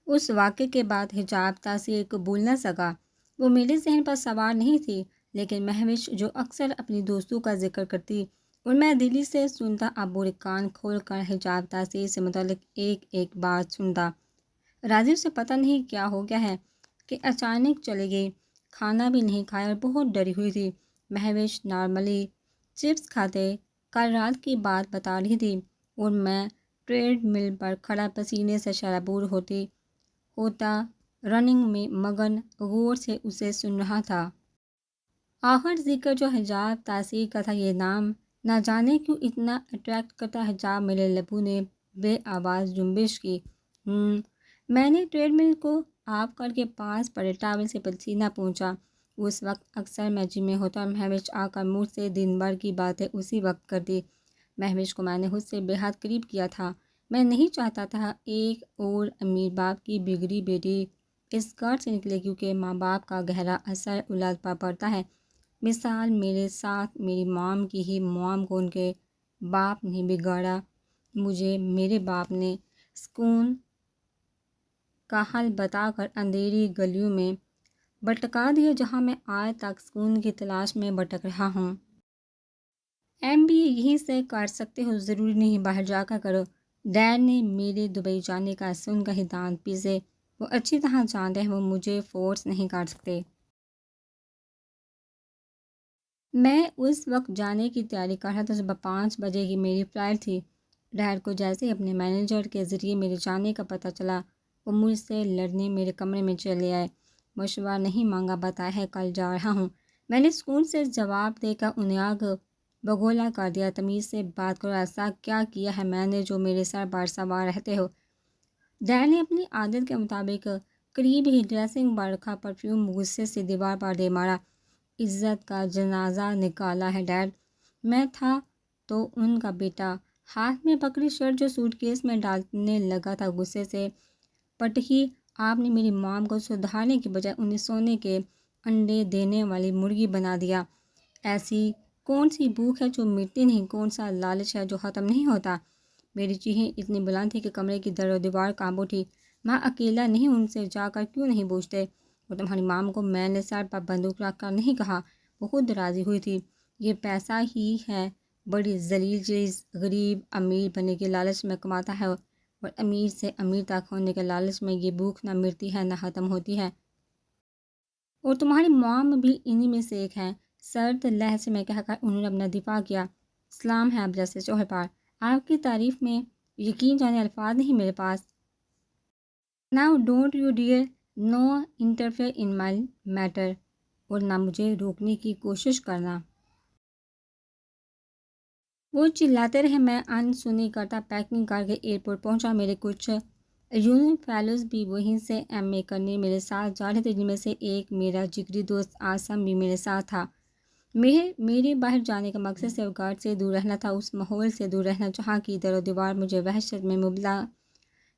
اس واقعے کے بعد حجاب تاثیر کو بھول نہ سکا۔ وہ میرے ذہن پر سوار نہیں تھی، لیکن مہوش جو اکثر اپنی دوستوں کا ذکر کرتی اور میں دلی سے سنتا، اب پورے کان کھول کر حجاب تاثیر سے متعلق ایک ایک بات سنتا۔ راضی سے پتہ نہیں کیا ہو گیا ہے کہ اچانک چلی گئی، کھانا بھی نہیں کھایا اور بہت ڈری ہوئی تھی۔ مہوش نارملی چپس کھاتے، کل رات کی بات بتا رہی تھی اور میں ٹریڈ مل پر کھڑا پسینے سے شرابور ہوتا رننگ میں مگن غور سے اسے سن رہا تھا۔ آخر ذکر جو حجاب تاثیر کا تھا، یہ نام نہ جانے کیوں اتنا اٹریکٹ کرتا حجاب میرے لبوں نے بے آواز جنبش کی۔ میں نے ٹریڈ مل کو آف کر کے پاس پڑے ٹاول سے پسینہ پہنچا۔ اس وقت اکثر میں جم میں ہوتا اور مہوش آ کر مجھ سے دن بھر کی باتیں اسی وقت کرتی۔ مہوش کو میں نے خود سے بے حد قریب کیا تھا۔ میں نہیں چاہتا تھا ایک اور امیر باپ کی بگڑی بیٹی اس گھر سے نکلے، کیونکہ ماں باپ کا گہرا اثر اولاد پر پڑتا ہے۔ مثال میرے ساتھ میری مام کی ہی، مام کو ان کے باپ نے بگاڑا، مجھے میرے باپ نے سکون کا حل بتا کر اندھیری گلیوں میں بھٹکا دیا جہاں میں آج تک سکون کی تلاش میں بھٹک رہا ہوں۔ MBA یہیں سے کر سکتے ہو، ضروری نہیں باہر جا کر کرو۔ ڈیڈ نے میرے دبئی جانے کا سن کر ہی دانت پیسے۔ وہ اچھی طرح جانتے ہیں وہ مجھے فورس نہیں کر سکتے۔ میں اس وقت جانے کی تیاری کر رہا تھا، صبح 5 بجے کی میری فلائٹ تھی۔ ڈیڈ کو جیسے ہی اپنے مینیجر کے ذریعے میرے جانے کا پتہ چلا، وہ مجھ سے لڑنے میرے کمرے میں چلے آئے۔ مشورہ نہیں مانگا، بتایا ہے کل جا رہا ہوں۔ میں نے سکون سے جواب دے کر انہیں آگ بگولا کر دیا، تمیز سے بات کرو، ایسا کیا کیا ہے میں نے جو میرے سر پر سوار رہتے ہو؟ ڈیڈ نے اپنی عادت کے مطابق قریب ہی ڈریسنگ پر رکھا پرفیوم غصے سے دیوار پر دے مارا۔ عزت کا جنازہ نکالا ہے ڈیڈ؟ میں تھا تو ان کا بیٹا، ہاتھ میں پکڑی شرٹ جو سوٹ کیس میں ڈالنے لگا تھا، غصے سے پٹکی۔ آپ نے میری مام کو سدھارنے کی بجائے انہیں سونے کے انڈے دینے والی مرغی بنا دیا۔ ایسی کون سی بھوک ہے جو مٹتی نہیں، کون سا لالچ ہے جو ختم نہیں ہوتا؟ میری چیخیں اتنی بلند تھی کہ کمرے کی در و دیوار کانپ اٹھی۔ میں اکیلا نہیں، ان سے جا کر کیوں نہیں پوچھتے؟ اور تمہاری مام کو میں نے سر پر بندوق رکھ کر نہیں کہا، وہ خود راضی ہوئی تھی۔ یہ پیسہ ہی ہے بڑی ذلیل چیز، غریب امیر بننے کے لالچ میں کماتا ہے اور امیر سے امیر تک ہونے کے لالچ میں یہ بھوک نہ مرتی ہے نہ ختم ہوتی ہے۔ اور تمہاری مام بھی انہی میں سے ایک ہے، سرد لہجے میں کہہ کر انہوں نے اپنا دفاع کیا۔ سلام ہے اب جیسے شوہر پر، آپ کی تعریف میں یقین جانے الفاظ نہیں میرے پاس۔ Now don't you dare no interfere in my matter، اور نہ مجھے روکنے کی کوشش کرنا۔ وہ چلاتے رہے، میں ان سنی کرتا پیکنگ کر کے ایئرپورٹ پہنچا۔ میرے کچھ یونین فیلوز بھی وہیں سے MA کرنے میرے ساتھ جا رہے تھے، جن میں سے ایک میرا جگری دوست آسم بھی میرے ساتھ تھا۔ میرے باہر جانے کا مقصد صرف گھر سے دور رہنا تھا، اس ماحول سے دور رہنا جہاں کی در و دیوار مجھے وحشت میں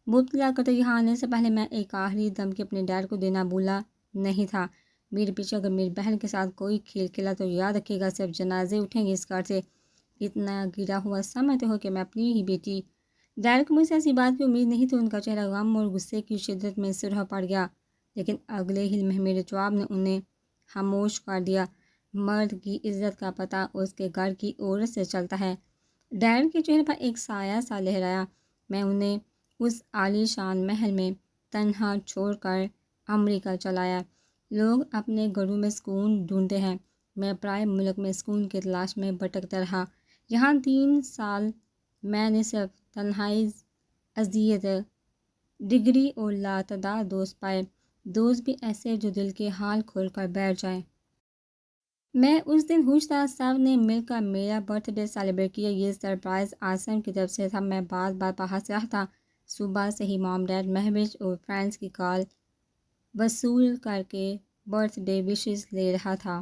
مبتلا کرتے۔ یہاں آنے سے پہلے میں ایک آخری دھمکی اپنے ڈیڈ کو دینا بھولا نہیں تھا، میرے پیچھے اگر میری بہن کے ساتھ کوئی کھیل کھیلا تو یاد رکھے گا صرف جنازے اٹھیں گے اس گھر سے۔ اتنا گرا ہوا سمجھتے ہو کہ میں اپنی ہی بیٹی؟ ڈیڈ کو مجھ سے ایسی بات کی امید نہیں تھی، ان کا چہرہ غم اور غصے کی شدت میں سرخ پڑ گیا، لیکن اگلے ہی لمحے میرے جواب نے انہیں خاموش کر دیا۔ مرد کی عزت کا پتہ اس کے گھر کی عورت سے چلتا ہے۔ ڈیڈ کے چہرے پر ایک سایہ سا لہرایا۔ میں انہیں اس عالی شان محل میں تنہا چھوڑ کر امریکہ چلایا۔ لوگ اپنے گھروں میں سکون ڈھونڈتے ہیں، میں پرائے ملک میں سکون کی تلاش میں بھٹکتا رہا۔ یہاں 3 سال میں نے صرف تنہائی، اذیت، ڈگری اور لاتعداد دوست پائے، دوست بھی ایسے جو دل کے حال کھول کر بیٹھ جائیں۔ میں اس دن خوش تھا، سب نے مل کر میرا برتھ ڈے سیلیبریٹ کیا۔ یہ سرپرائز آسم کی طرف سے تھا، میں بات بات پر ہنس رہا تھا۔ صبح سے ہی مام، ڈیڈ، مہوش اور فرینڈز کی کال وصول کر کے برتھ ڈے وشز لے رہا تھا۔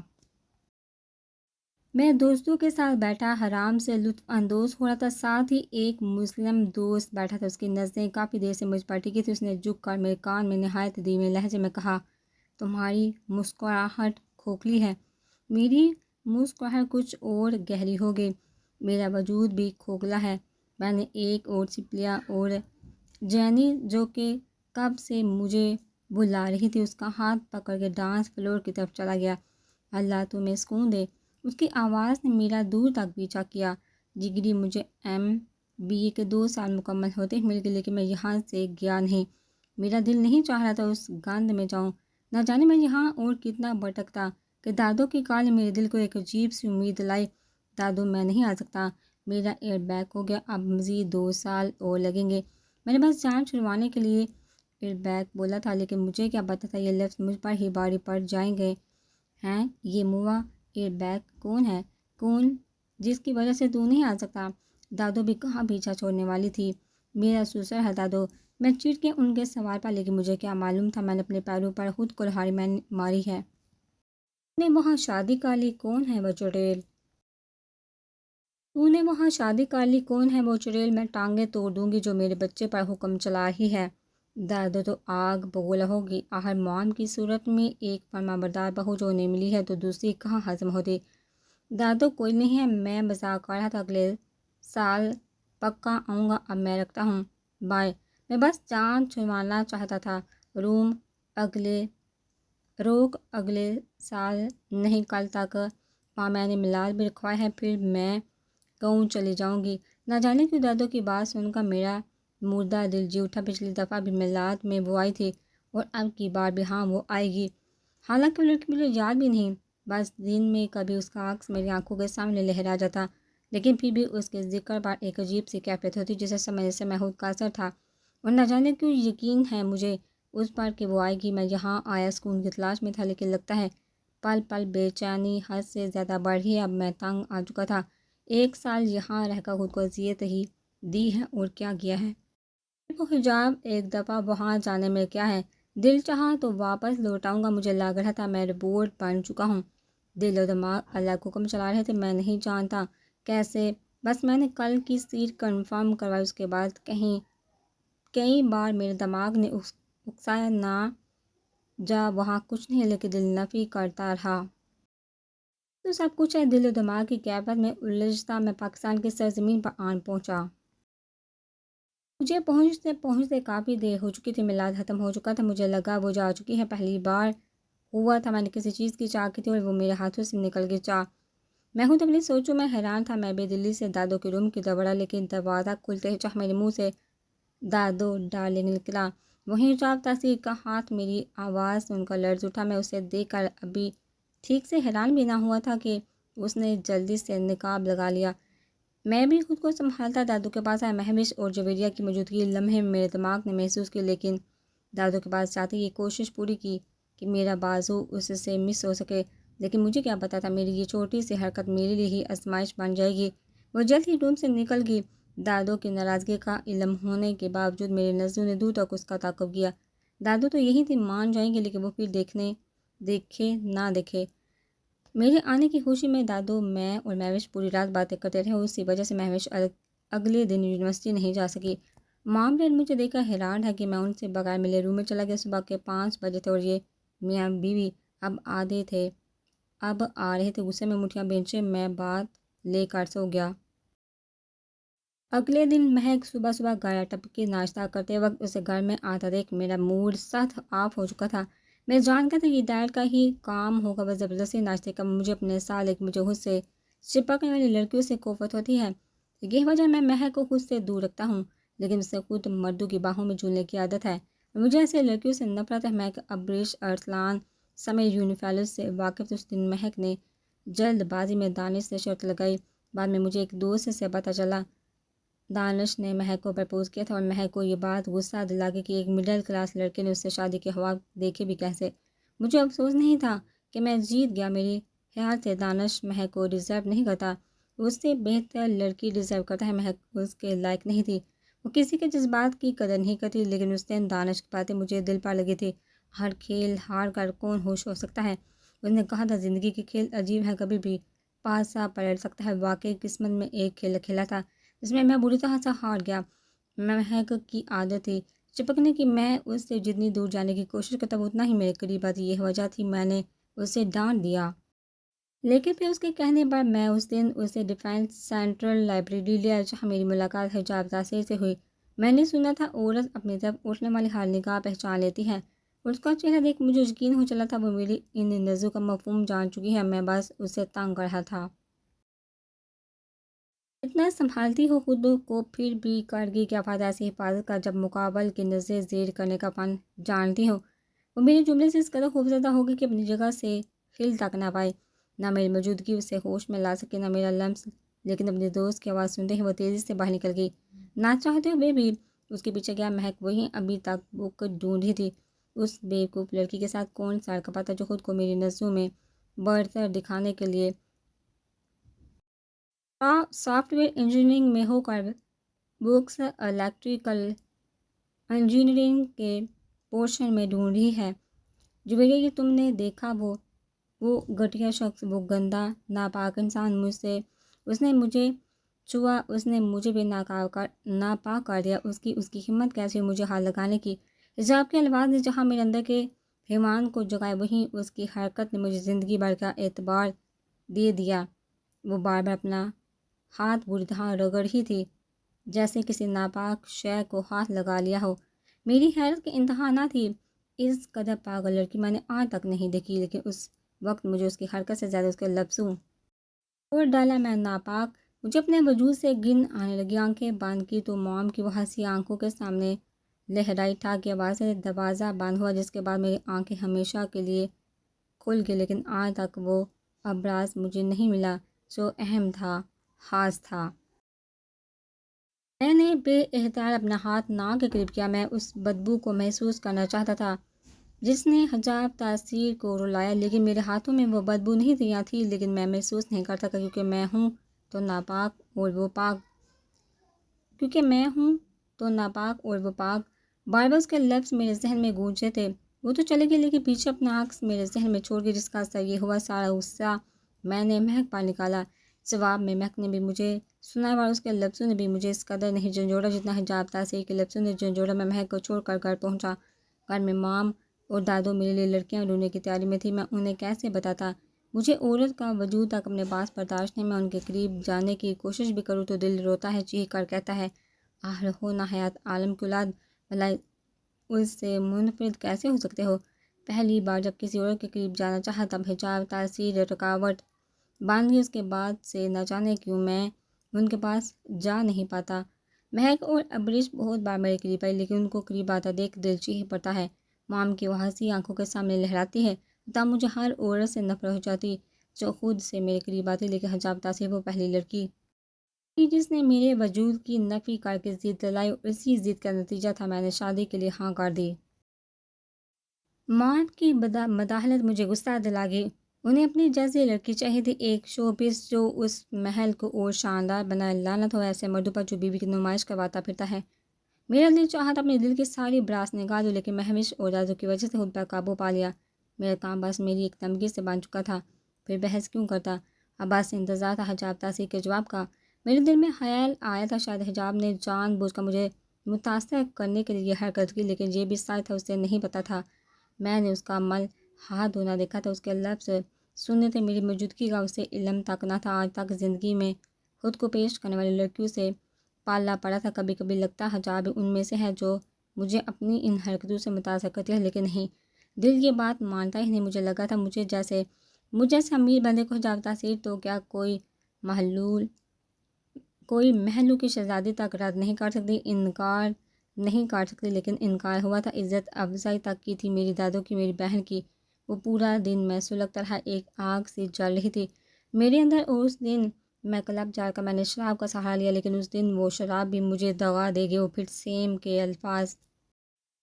میں دوستوں کے ساتھ بیٹھا آرام سے لطف اندوز ہو رہا تھا، ساتھ ہی ایک مسلم دوست بیٹھا تھا، اس کی نظریں کافی دیر سے مجھ پر ٹکی تھی۔ اس نے جھک کر میرے کان میں نہایت دھیمے لہجے میں کہا، تمہاری مسکراہٹ کھوکھلی ہے۔ میری مسکراہٹ کچھ اور گہری ہو گئی، میرا وجود بھی کھوکھلا ہے۔ میں نے ایک اور سپ لیا اور جینی جو کہ کب سے مجھے بلا رہی تھی، اس کا ہاتھ پکڑ کے ڈانس فلور کی طرف چلا گیا۔ اللہ تمہیں سکون دے، اس کی آواز نے میرا دور تک پیچھا کیا۔ جگری مجھے MBA کے 2 سال مکمل ہوتے ہی مل گئے، لیکن میں یہاں سے گیا نہیں۔ میرا دل نہیں چاہ رہا تھا اس گند میں جاؤں۔ نہ جانے میں یہاں اور کتنا بھٹکتا کہ دادو کی کال نے میرے دل کو ایک عجیب سی امید لائی۔ دادو میں نہیں آ سکتا، میرا ایئر بیگ ہو گیا، اب مزید 2 سال اور لگیں گے۔ میں نے بس جان چھڑوانے کے لیے ایئر بیگ بولا تھا، لیکن مجھے کیا پتا تھا یہ لفظ مجھ پر ہی باری پڑ جائیں گے۔ ہیں یہ موا ایئر بیگ کون ہے؟ کون جس کی وجہ سے تو نہیں آ سکتا؟ دادو بھی کہاں پیچھا چھوڑنے والی تھی۔ میرا سسر ہے دادو۔ میں چڑ کے ان کے سوال پر، لیکن مجھے کیا معلوم تھا میں نے اپنے پیروں پر خود کلہاڑی ماری ہے۔ نے وہاں شادی کر لی، کون ہے وہ چڑیل؟ تو نے وہاں شادی کر لی، کون ہے وہ چڑیل؟ میں ٹانگیں توڑ دوں گی جو میرے بچے پر حکم چلا رہی ہے۔ دادو تو آگ بگولا ہوگی، آخر مام کی صورت میں ایک فرما بردار بہو جو انہیں ملی ہے تو دوسری کہاں ہضم ہوتی۔ دادو کوئی نہیں ہے، میں مذاق کر رہا تھا، اگلے سال پکا آؤں گا، اب میں رکھتا ہوں، بائے۔ میں بس جان چھڑوانا چاہتا تھا۔ روک اگلے سال نہیں، کل تک ماں میں نے میلاد بھی رکھوایا ہے، پھر میں گاؤں چلی جاؤں گی۔ نہ جانے کیوں دادو کی بات سن کر میرا مردہ دل جی اٹھا۔ پچھلی دفعہ بھی میلاد میں وہ آئی تھی اور اب کی بار بھی ہاں وہ آئے گی، حالانکہ وہ لڑکی مجھے یاد بھی نہیں۔ بس دن میں کبھی اس کا عکس میری آنکھوں کے سامنے لہرا جاتا، لیکن پھر بھی اس کے ذکر پر ایک عجیب سی کیفیت ہوتی جسے سمجھنے سے میں خود قاصر تھا، اور نہ جانے کیوں یقین ہے مجھے اس پر کہ وہ آئے گی۔ میں یہاں آیا سکون کی تلاش میں تھا، لیکن لگتا ہے پل پل بے چینی حد سے زیادہ بڑھ رہی ہے۔ اب میں تنگ آ چکا تھا، 1 سال یہاں رہ کر خود کو اذیت ہی دی ہے اور کیا گیا ہے۔ وہ حجاب ایک دفعہ وہاں جانے میں کیا ہے، دل چاہا تو واپس لوٹ آؤں گا۔ مجھے لگ رہا تھا میں روبوٹ بن چکا ہوں، دل و دماغ الگ حکم چلا رہے تھے، میں نہیں جانتا کیسے۔ بس میں نے کل کی سیٹ کنفرم کروائی، اس کے بعد کئی بار میرے دماغ نے اکسایا نہ جا، وہاں کچھ نہیں، لیکن دل نفی کرتا رہا۔ تو سب کچھ ہے۔ دل و دماغ کی کیفیت میں الجھتا میں پاکستان کی سرزمین پر آن پہنچا۔ مجھے پہنچتے کافی دیر ہو چکی تھی، میلاد ختم ہو چکا تھا، مجھے لگا وہ جا چکی ہے۔ پہلی بار ہوا تھا میں نے کسی چیز کی چاہ کی تھی اور وہ میرے ہاتھوں سے نکل گئی چاہ۔ میں خود اپنی سوچوں میں حیران تھا۔ میں بے دلی سے دادو کے روم کی طرف بڑھا، لیکن دروازہ کھلتے ہی چاہ میرے منہ سے دادو ڈارلنگ نکلا۔ وہیں حجاب تاثیر کا ہاتھ میری آواز سن کر لرز اٹھا۔ میں اسے دیکھ کر ابھی ٹھیک سے حیران بھی نہ ہوا تھا کہ اس نے جلدی سے نقاب لگا لیا۔ میں بھی خود کو سنبھالتا دادو کے پاس آیا۔ مہوش اور جویریہ کی موجودگی لمحے میں میرے دماغ نے محسوس کی، لیکن دادو کے پاس جاتے یہ کوشش پوری کی کہ میرا بازو اس سے مس ہو سکے، لیکن مجھے کیا پتا تھا میری یہ چھوٹی سی حرکت میرے لیے ہی آزمائش بن جائے گی۔ وہ جلد ہی روم سے نکل گئی۔ دادو کی ناراضگی کا علم ہونے کے باوجود میری نظروں نے دور تک اس کا تعاقب کیا۔ دادو تو یہی تھی، مان جائیں گے، لیکن وہ پھر دیکھے نہ دیکھے۔ میرے آنے کی خوشی میں دادو، میں اور مہوش پوری رات باتیں کرتے رہے، اور اسی وجہ سے مہوش اگلے دن یونیورسٹی نہیں جا سکی۔ مام ڈیڈ مجھے دیکھ کر حیران ہے کہ میں ان سے بغیر ملے روم میں چلا گیا۔ صبح کے 5 بجے تھے اور یہ میاں بیوی اب آ رہے تھے۔ غصے میں مٹھیاں بھینچے میں بات لے کر سو گیا۔ اگلے دن مہک صبح گھر ٹپکی ناشتہ کرتے وقت اسے گھر میں آتا دیکھ میرا موڈ سخت آف ہو چکا تھا۔ میں جان کر تھا یہ ڈیڈ کا ہی کام ہوگا، وہ زبردستی ناشتے کا مجھے اپنے ساتھ، ایک مجھے خود سے چپکنے والی لڑکیوں سے کوفت ہوتی ہے۔ یہ وجہ میں مہک کو خود سے دور رکھتا ہوں، لیکن اسے خود مردوں کی باہوں میں جھولنے کی عادت ہے۔ مجھے ایسے لڑکیوں سے نفرت ہے۔ مہک ابریش ارسلان سمیت یونیفیلوز سے واقف تھی۔ اس دن مہک نے جلد بازی میں دانش سے شرط لگائی۔ بعد میں مجھے ایک دوست سے پتہ چلا دانش نے مہک کو پرپوز کیا تھا، اور مہک کو یہ بات غصہ دلا گئی کہ ایک مڈل کلاس لڑکے نے اس سے شادی کے خواب دیکھے بھی کیسے۔ مجھے افسوس نہیں تھا کہ میں جیت گیا۔ میرے خیال سے دانش مہک کو ڈیزرو نہیں کرتا، اس سے بہتر لڑکی ڈیزرو کرتا ہے۔ مہک اس کے لائق نہیں تھی، وہ کسی کے جذبات کی قدر نہیں کرتی، لیکن اس دن دانش کی باتیں مجھے دل پر لگی تھی۔ ہر کھیل ہار کر کون خوش ہو سکتا ہے؟ اس نے کہا تھا زندگی کے کھیل عجیب ہے، کبھی بھی پاسا پلٹ سکتا ہے۔ واقعی قسمت میں ایک کھیل کھیلا تھا جس میں میں بری طرح سے ہار گیا۔ مہک کی عادت تھی چپکنے کی، میں اس سے جتنی دور جانے کی کوشش کرتا وہ اتنا ہی میرے قریب آتی۔ یہ وجہ تھی میں نے اسے ڈانٹ دیا، لیکن پھر اس کے کہنے پر میں اس دن اسے ڈیفینس سینٹرل لائبریری لے آیا جہاں میری ملاقات حجاب تاثیر سے ہوئی۔ میں نے سنا تھا عورت اپنی طرف اٹھنے والی ہر نگاہ پہچان لیتی ہے، اور اس کا چہرہ دیکھ مجھے یقین ہو چلا تھا وہ میری ان نظروں کا مفہوم جان چکی ہے، میں بس اسے تنگ کر رہا تھا۔ اتنا سنبھالتی ہو خود کو پھر بھی کرگی کیا فائدہ ایسی حفاظت کا جب مقابل کی نظر زیر کرنے کا فن جانتی ہو۔ وہ میرے جملے سے اس قدر خوفزدہ ہوگی کہ اپنی جگہ سے ہل تک نہ پائے، نہ میری موجودگی اسے ہوش میں لا سکے، نہ میرا لمس، لیکن اپنے دوست کی آواز سنتے ہی وہ تیزی سے باہر نکل گئی۔ نہ چاہتے ہوئے بھی اس کے پیچھے گیا۔ مہک وہی ابھی تک بک ڈھونڈ رہی تھی، اس بیوقوف لڑکی کے ساتھ کون سا رقبہ تھا جو خود کو میری نظروں میں برتر دکھانے کے لیے سافٹ ویئر انجینئرنگ میں ہو کر بکس الیکٹریکل انجینئرنگ کے پورشن میں ڈھونڈ رہی ہے۔ جویریہ، یہ تم نے دیکھا وہ گھٹیا شخص، وہ گندا ناپاک انسان، اس نے مجھے چھوا، اس نے مجھے بھی ناپاک کر دیا۔ اس کی ہمت کیسی مجھے ہاتھ لگانے کی۔ حجاب کے الفاظ نے جہاں میرے اندر کے پیمان کو جگائے، وہیں اس کی حرکت نے مجھے زندگی بھر کا اعتبار دے دیا۔ وہ بار بار اپنا ہاتھ بری طرح رگڑ رہی تھی، جیسے کسی ناپاک شے کو ہاتھ لگا لیا ہو۔ میری حیرت کی انتہا نہ تھی۔ اس قدر پاگل لڑکی میں نے آج تک نہیں دیکھی، لیکن اس وقت مجھے اس کی حرکت سے زیادہ اس کے لفظوں اور ڈالا میں ناپاک مجھے اپنے وجود سے گن آنے لگی۔ آنکھیں بند کی تو موم کی وہ ہنسی آنکھوں کے سامنے لہرائی، ٹھاک کی آواز سے دروازہ بند ہوا، جس کے بعد میری آنکھیں ہمیشہ کے لیے کھل گئی، لیکن آج تک وہ ابراز مجھے نہیں ملا جو اہم تھا، خاص تھا۔ میں نے بے اختیار اپنا ہاتھ ناک کے قریب کیا۔ میں اس بدبو کو محسوس کرنا چاہتا تھا جس نے حجاب تاثیر کو رلایا، لیکن میرے ہاتھوں میں وہ بدبو نہیں تھی، یا تھی لیکن میں محسوس نہیں کر سکا، کیونکہ میں ہوں تو ناپاک اور وہ پاک۔ بار بار اس کے لفظ میرے ذہن میں گونجے تھے۔ وہ تو چلے گئے، لیکن پیچھے اپنا عکس میرے ذہن میں چھوڑ گئی، جس کا اثر یہ ہوا سارا غصہ میں نے مہک پر نکالا۔ جواب میں مہک نے بھی مجھے سنایا، اور اس کے لفظوں نے بھی مجھے اس قدر نہیں جھنجھوڑا جتنا حجاب تاثیر کے لفظوں نے جھنجھوڑا۔ میں مہک کو چھوڑ کر گھر پہنچا۔ گھر میں مام اور دادو میرے لیے لڑکیاں ڈھونڈنے کی تیاری میں تھی۔ میں انہیں کیسے بتاتا؟ مجھے عورت کا وجود تک اپنے پاس برداشت نہیں۔ میں ان کے قریب جانے کی کوشش بھی کروں تو دل روتا ہے، چیخ کر کہتا ہے، آخر ہو نہ حیات عالم کی اولاد، بھلا اس سے منفرد کیسے ہو سکتے ہو؟ پہلی بار جب کسی عورت کے قریب جانا چاہا تب حجاب تاثیر رکاوٹ بن گئی۔ اس کے بعد سے نہ جانے کیوں میں ان کے پاس جا نہیں پاتا۔ مہک اور ابریش بہت بار میرے قریب آئی، لیکن ان کو قریب آتا دیکھ دل چیخ پڑتا ہے۔ مام کی وہ ہنسی آنکھوں کے سامنے لہراتی ہے، تب مجھے ہر عورت سے نفرت ہو جاتی جو خود سے میرے قریب آتی، لیکن حجاب تاثیر وہ پہلی لڑکی تھی جس نے میرے وجود کی نفی کر کے ضد دلائی، اور اسی ضد کا نتیجہ تھا میں نے شادی کے لیے ہاں کر دی۔ ماں کی مداخلت مجھے غصہ دلا گئی۔ انہیں اپنی جیسی لڑکی چاہیے تھی، ایک شو پیس جو اس محل کو اور شاندار بنائے۔ لعنت ہو ایسے مردوں پر جو بیوی کی نمائش کرواتا پھرتا ہے۔ میرا دل چاہا تھا اپنے دل کی ساری براس نکال دوں، لیکن مہوش اور دادو کی وجہ سے خود پر قابو پا لیا۔ میرا کام بس میری ایک تمغے سے بن چکا تھا، پھر بحث کیوں کرتا؟ عباس سے انتظار تھا حجاب تاثیر کے جواب کا۔ میرے دل میں خیال آیا تھا شاید حجاب نے جان بوجھ کر مجھے متاثر کرنے کے لیے یہ حرکت کی، لیکن یہ بھی سچ تھا، اسے نہیں پتہ تھا میں نے اس کا عمل ہاتھ دھونا دیکھا تھا، اس کے لفظ سننے تھے، میری موجودگی کا اسے علم تک نہ تھا۔ آج تک زندگی میں خود کو پیش کرنے والی لڑکیوں سے پالا پڑا تھا، کبھی کبھی لگتا حجاب ان میں سے ہے جو مجھے اپنی ان حرکتوں سے متاثر کرتی ہے، لیکن نہیں، دل یہ بات مانتا ہی نہیں۔ مجھے لگا تھا مجھ جیسے امیر بندے کو حجاب تاثیر تو کیا کوئی محلوں کی شہزادی تک رد نہیں کر سکتی، انکار نہیں کر سکتی، لیکن انکار ہوا تھا۔ عزت افزائی تک کی تھی میری دادو کی، میری بہن کی۔ وہ پورا دن میں سلگتا رہا، ایک آگ سی جل رہی تھی میرے اندر، اور اس دن میں کلب جا کر میں نے شراب کا سہارا لیا، لیکن اس دن وہ شراب بھی مجھے دغا دے گئی۔ وہ پھر سیم کے الفاظ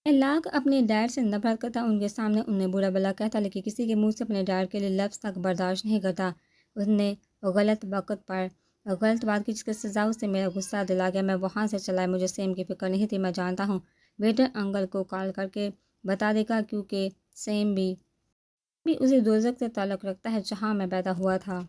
میں لاکھ اپنے ڈیڈ سے نفرت کرتا، ان کے سامنے انہیں برا بلا کہتا، لیکن کسی کے منہ سے اپنے ڈیڈ کے لیے لفظ تک برداشت نہیں کرتا۔ اس نے غلط وقت پر غلط بات کی، جس کی سزا اس سے میرا غصہ دلا گیا۔ میں وہاں سے چلا، مجھے سیم کی فکر نہیں تھی۔ میں جانتا ہوں ویٹر انکل کو کال کر کے بتا دے گا، کیونکہ سیم بھی اسی دوزخ سے تعلق رکھتا ہے جہاں میں پیدا ہوا تھا۔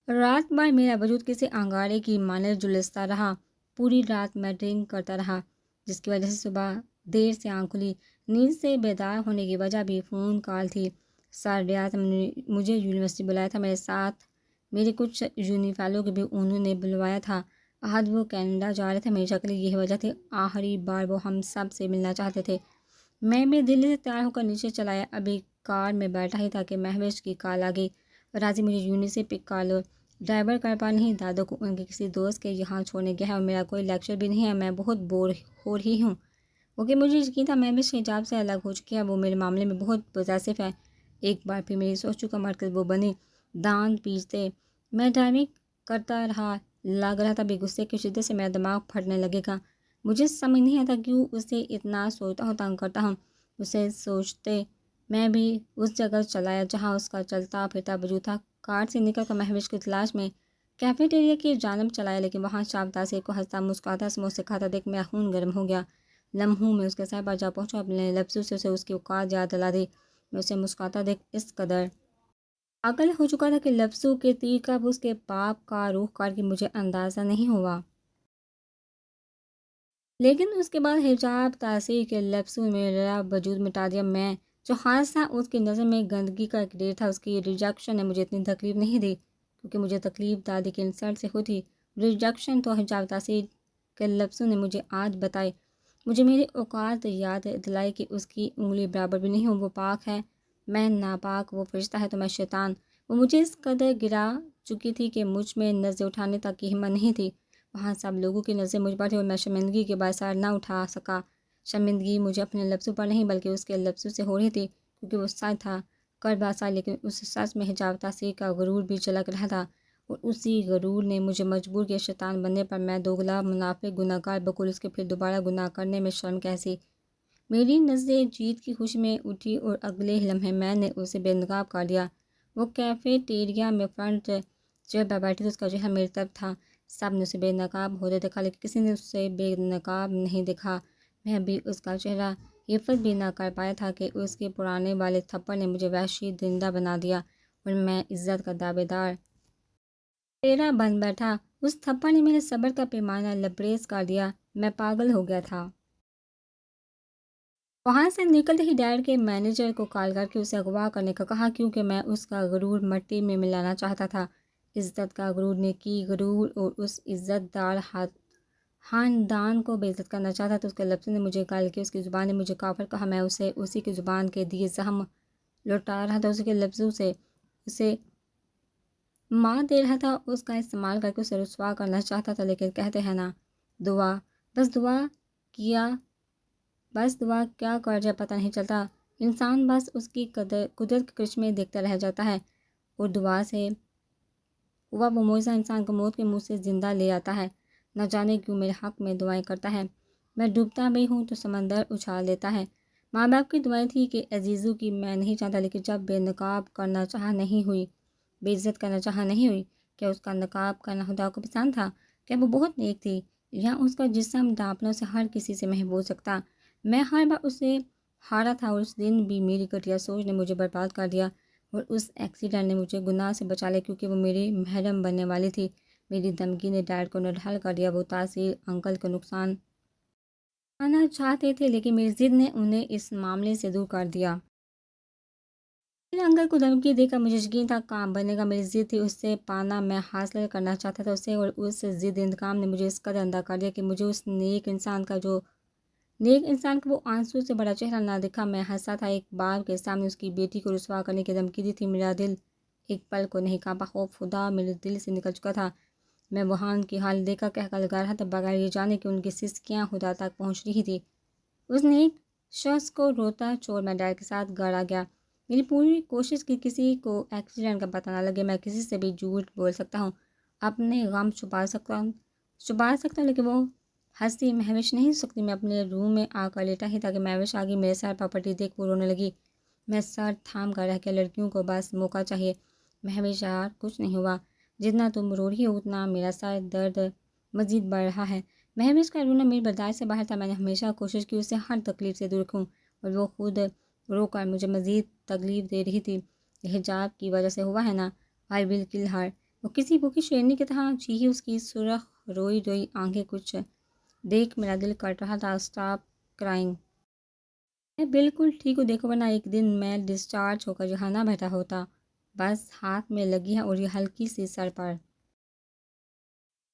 رات بھر میرا وجود کسی انگارے کی مانند جھلستا رہا۔ پوری رات میں ڈرنک کرتا رہا، جس کی وجہ سے صبح دیر سے آنکھ کھلی۔ نیند سے بیدار ہونے کی وجہ بھی فون کال تھی۔ سر ریاض نے مجھے یونیورسٹی بلایا تھا، میرے ساتھ میرے کچھ یونی فیلو کو بھی انہوں نے بلوایا تھا۔ آج وہ کینیڈا جا رہے تھے، ہمیشہ کے لیے یہی وجہ تھی، آخری بار وہ ہم سب سے ملنا چاہتے تھے۔ میں بھی دلی سے تیار ہو کر نیچے چلایا، ابھی کار میں بیٹھا ہی تھا کہ مہوش کی کال آ گئی، راضی مجھے یونی سے پک کر لو۔ ڈرائیور کر پا نہیں، دادو کو ان کے کسی دوست کے یہاں چھوڑنے گیا ہے اور میرا کوئی لیکچر بھی نہیں ہے، میں بہت بور ہو رہی ہوں۔ کیونکہ مجھے یقین تھا مہوش حجاب سے الگ ہو چکی ہے، وہ میرے معاملے میں بہت پوزیسو ہے۔ ایک بار پھر میری سوچوں کا مرکز وہ بنی، دانت پیستے میں ڈرائیونگ کرتا رہا، لگ رہا تھا بھی غصے کی شدت سے میرا دماغ پھٹنے لگے گا۔ مجھے سمجھ نہیں آتا کیوں اسے اتنا سوچتا ہوں، تنگ کرتا ہوں اسے سوچتے۔ میں بھی اس جگہ چلایا جہاں اس کا چلتا پھرتا وجود تھا، کار سے نکل کر مہوش کی تلاش میں کیفیٹیریا کی جانب چلایا، لیکن وہاں شام تاثیر کو ہنستا مسکراتا سموسے کھاتا دیکھ میرا خون گرم ہو گیا۔ لمحوں میں اس کے سر پر جا پہنچا، اپنے لفظوں سے اسے اس کی اوقات یاد دلا دی۔ میں اسے مسکراتا دیکھ اس قدر پاگل ہو چکا تھا کہ لفظوں کے تیر کب اس کے پاپ کا روح کر کے مجھے اندازہ نہیں ہوا۔ لیکن اس کے بعد حجاب تاثیر کے لفظوں میں میرا وجود مٹا دیا۔ میں جو حادثہ اس کی نظر میں گندگی کا ایک ڈھیر تھا، اس کی ریجیکشن نے مجھے اتنی تکلیف نہیں دی کیونکہ مجھے تکلیف دادی کے انسلٹ سے ہوتی۔ ریجیکشن تو حجاب تاثیر کے لفظوں نے مجھے آج بتائی، مجھے میری اوقات یاد دلائی کہ اس کی انگلی برابر بھی نہیں ہوں، وہ پاک ہے، میں ناپاک، وہ فرشتہ ہے تو میں شیطان۔ وہ مجھے اس قدر گرا چکی تھی کہ مجھ میں نظر اٹھانے تک کی ہمت نہیں تھی۔ وہاں سب لوگوں کی نظریں مجھ پر تھی اور میں شرمندگی کے باعث سر نہ اٹھا سکا۔ شرمندگی مجھے اپنے لفظوں پر نہیں بلکہ اس کے لفظوں سے ہو رہی تھی، کیونکہ وہ سچ تھا، کر بات سچ، لیکن اس سچ میں حجاب تاثیر کا غرور بھی جھلک رہا تھا، اور اسی غرور نے مجھے مجبور کیا شیطان بننے پر۔ میں دوگلا منافق گناہگار بقول اس کے پھر دوبارہ گناہ کرنے میں شرم کیسی۔ میری نظریں جیت کی خوشی میں اٹھی اور اگلے لمحے میں نے اسے بے نقاب کر دیا۔ وہ کیفیٹیریا میں فرنٹ چیئر پر بیٹھی تھی، اس کا چہرہ میری طرف تھا، سب نے اسے بے نقاب ہوتے دیکھا لیکن کسی نے اسے بے نقاب نہیں دیکھا۔ میں بھی اس کا چہرہ حفظ بھی نہ کر پایا تھا کہ اس کے پرانے والے تھپڑ نے مجھے وحشی درندہ بنا دیا اور میں عزت کا دعوے دار تیرا بن بیٹھا۔ اس تھپڑ نے میرے صبر کا پیمانہ لبریز کر دیا، میں پاگل ہو گیا تھا۔ وہاں سے نکلتے ہی ڈیڈ کے مینیجر کو کال کر کے اسے اغوا کرنے کا کہا، کیونکہ میں اس کا غرور مٹی میں ملانا چاہتا تھا۔ عزت کا غرور، نیکی غرور اور اس عزت دار خاندان کو بے عزت کرنا چاہتا تو اس کے لفظوں نے مجھے گال کی، اس کی زبان نے مجھے کافر کہا، میں اسے اسی کی زبان کے دیے زخم لوٹا رہا تھا، اسی کے لفظوں سے اسے مار دے رہا تھا، اس کا استعمال کر کے اسے رسوا کرنا چاہتا تھا۔ لیکن کہتے ہیں نا، دعا بس دعا کیا کر جائے پتہ نہیں چلتا، انسان بس اس کی قدرت کے کرشمے دیکھتا رہ جاتا ہے، اور دعا سے ہوا وہ معجزہ انسان کو موت کے منہ سے زندہ لے آتا ہے۔ نہ جانے کیوں میرے حق میں دعائیں کرتا ہے، میں ڈوبتا بھی ہوں تو سمندر اچھال دیتا ہے۔ ماں باپ کی دعائیں تھی کہ عزیزوں کی میں نہیں چاہتا، لیکن جب بے نقاب کرنا چاہا نہیں ہوئی، بے عزت کرنا چاہا نہیں ہوئی، کیا اس کا نقاب کرنا خدا کو پسند تھا؟ کیا وہ بہت نیک تھی، یا اس کا جسم ڈانپنوں سے ہر کسی سے محبوب سکتا؟ میں ہر بار اسے ہارا تھا، اور اس دن بھی میری گھٹیا سوچ نے مجھے برباد کر دیا، اور اس ایکسیڈنٹ نے مجھے گناہ سے بچا لیا کیونکہ وہ میری محرم بننے والی تھی۔ میری دھمکی نے ڈیڈ کو نڈھال کر دیا، وہ تاثیر انکل کو نقصان پہنچانا چاہتے تھے لیکن میری ضد نے انہیں اس معاملے سے دور کر دیا۔ میرے انکل کو دھمکی دے کر مجھے یقین تھا کام بنے گا، میری ضد تھی اسے پانا، میں حاصل کرنا چاہتا تھا اسے، اور اس ضد انتقام نے مجھے اس قدر اندھا کر دیا کہ مجھے اس نیک انسان کا وہ آنسو سے بڑا چہرہ نہ دکھا۔ میں ہنسا تھا، ایک باپ کے سامنے اس کی بیٹی کو رسوا کرنے کی دھمکی دی تھی، میرا دل ایک پل کو نہیں کانپا، خوف خدا میرے دل سے نکل چکا تھا۔ میں وہاں کی حالت دیکھ کر کہہ لگا رہا تھا بغیر یہ جانے کہ ان کی سسکیاں خدا تک پہنچ رہی تھی۔ اس نے ایک شخص کو روتا چھوڑ میں ڈیڈ کے ساتھ گھر آ گیا۔ میری پوری کوشش کی کسی کو ایکسیڈنٹ کا پتہ نہ لگے، میں کسی سے بھی جھوٹ بول سکتا ہوں، اپنے غم چھپا سکتا ہوں، لیکن وہ ہنسی مہوش نہیں سکتی۔ میں اپنے روم میں آ کر لیٹا ہی تھا کہ مہوش آگے میرے سر پر پٹی دیکھ وہ رونے لگی۔ میں سر تھام کر رہ کے لڑکیوں کو بس موقع چاہیے، مہوش یار کچھ نہیں ہوا، جتنا تم رو رہی ہو اتنا میرا سر درد مزید بڑھ رہا ہے۔ مہوش کا رونا میری برداشت سے باہر تھا، میں نے ہمیشہ کوشش کی اسے ہر تکلیف سے دور رکھوں، اور وہ خود رو کر مجھے مزید تکلیف دے رہی تھی۔ یہ حجاب کی وجہ سے ہوا ہے نا، آئی ول کل ہر۔ وہ کسی بھوکی شیرنی کی طرح چیخی، اس کی سرخ روئی آنکھیں کچھ دیکھ میرا دل کٹ رہا تھا۔ اسٹاپ کرائنگ، میں بالکل ٹھیک ہوں، دیکھو ورنہ ایک دن میں ڈسچارج ہو کر یہاں نہ بیٹھا ہوتا۔ بس ہاتھ میں لگی ہے اور یہ ہلکی سی سر پر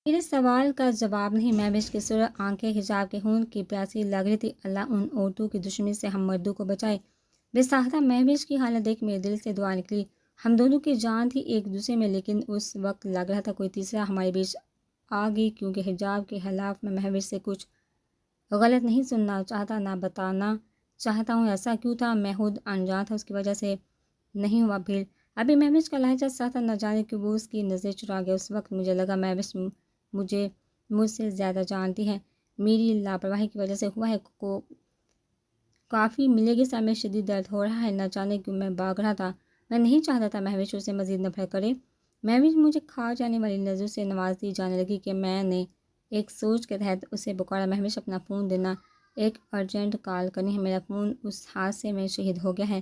میرے سوال کا جواب نہیں، مہوش کی سرخ آنکھیں حجاب کے خون کی پیاسی لگ رہی تھی۔ اللہ ان عورتوں کی دشمنی سے ہم مردوں کو بچائے۔ بے ساختہ مہوش کی حالت دیکھ میرے دل سے دعا نکلی۔ ہم دونوں کی جان تھی ایک دوسرے میں، لیکن اس وقت لگ رہا تھا کوئی تیسرا ہمارے بیچ آ گئی، کیونکہ حجاب کے خلاف میں مہوش سے کچھ غلط نہیں سننا چاہتا، نہ بتانا چاہتا ہوں ایسا کیوں تھا۔ میں خود انجان تھا، اس کی وجہ سے نہیں ہوا بھیڑ۔ ابھی مہوش کا لہجہ سا تھا، نہ جانے کہ وہ اس کی نظر چرا گیا۔ اس وقت مجھے لگا مہوش مجھ سے زیادہ جانتی ہے، میری لاپرواہی کی وجہ سے ہوا ہے۔ کافی ملے گی، سر میں شدید درد ہو رہا ہے، نہ جانے کیوں میں بھاگ رہا تھا۔ میں نہیں چاہتا تھا مہوش اسے مزید نفرت کرے۔ مہوش مجھے کھا جانے والی نظروں سے نوازتی جانے لگی کہ میں نے ایک سوچ کے تحت اسے پکارا، مہوش اپنا فون دینا، ایک ارجنٹ کال کرنی ہے، میرا فون اس حادثے میں شہید ہو گیا ہے۔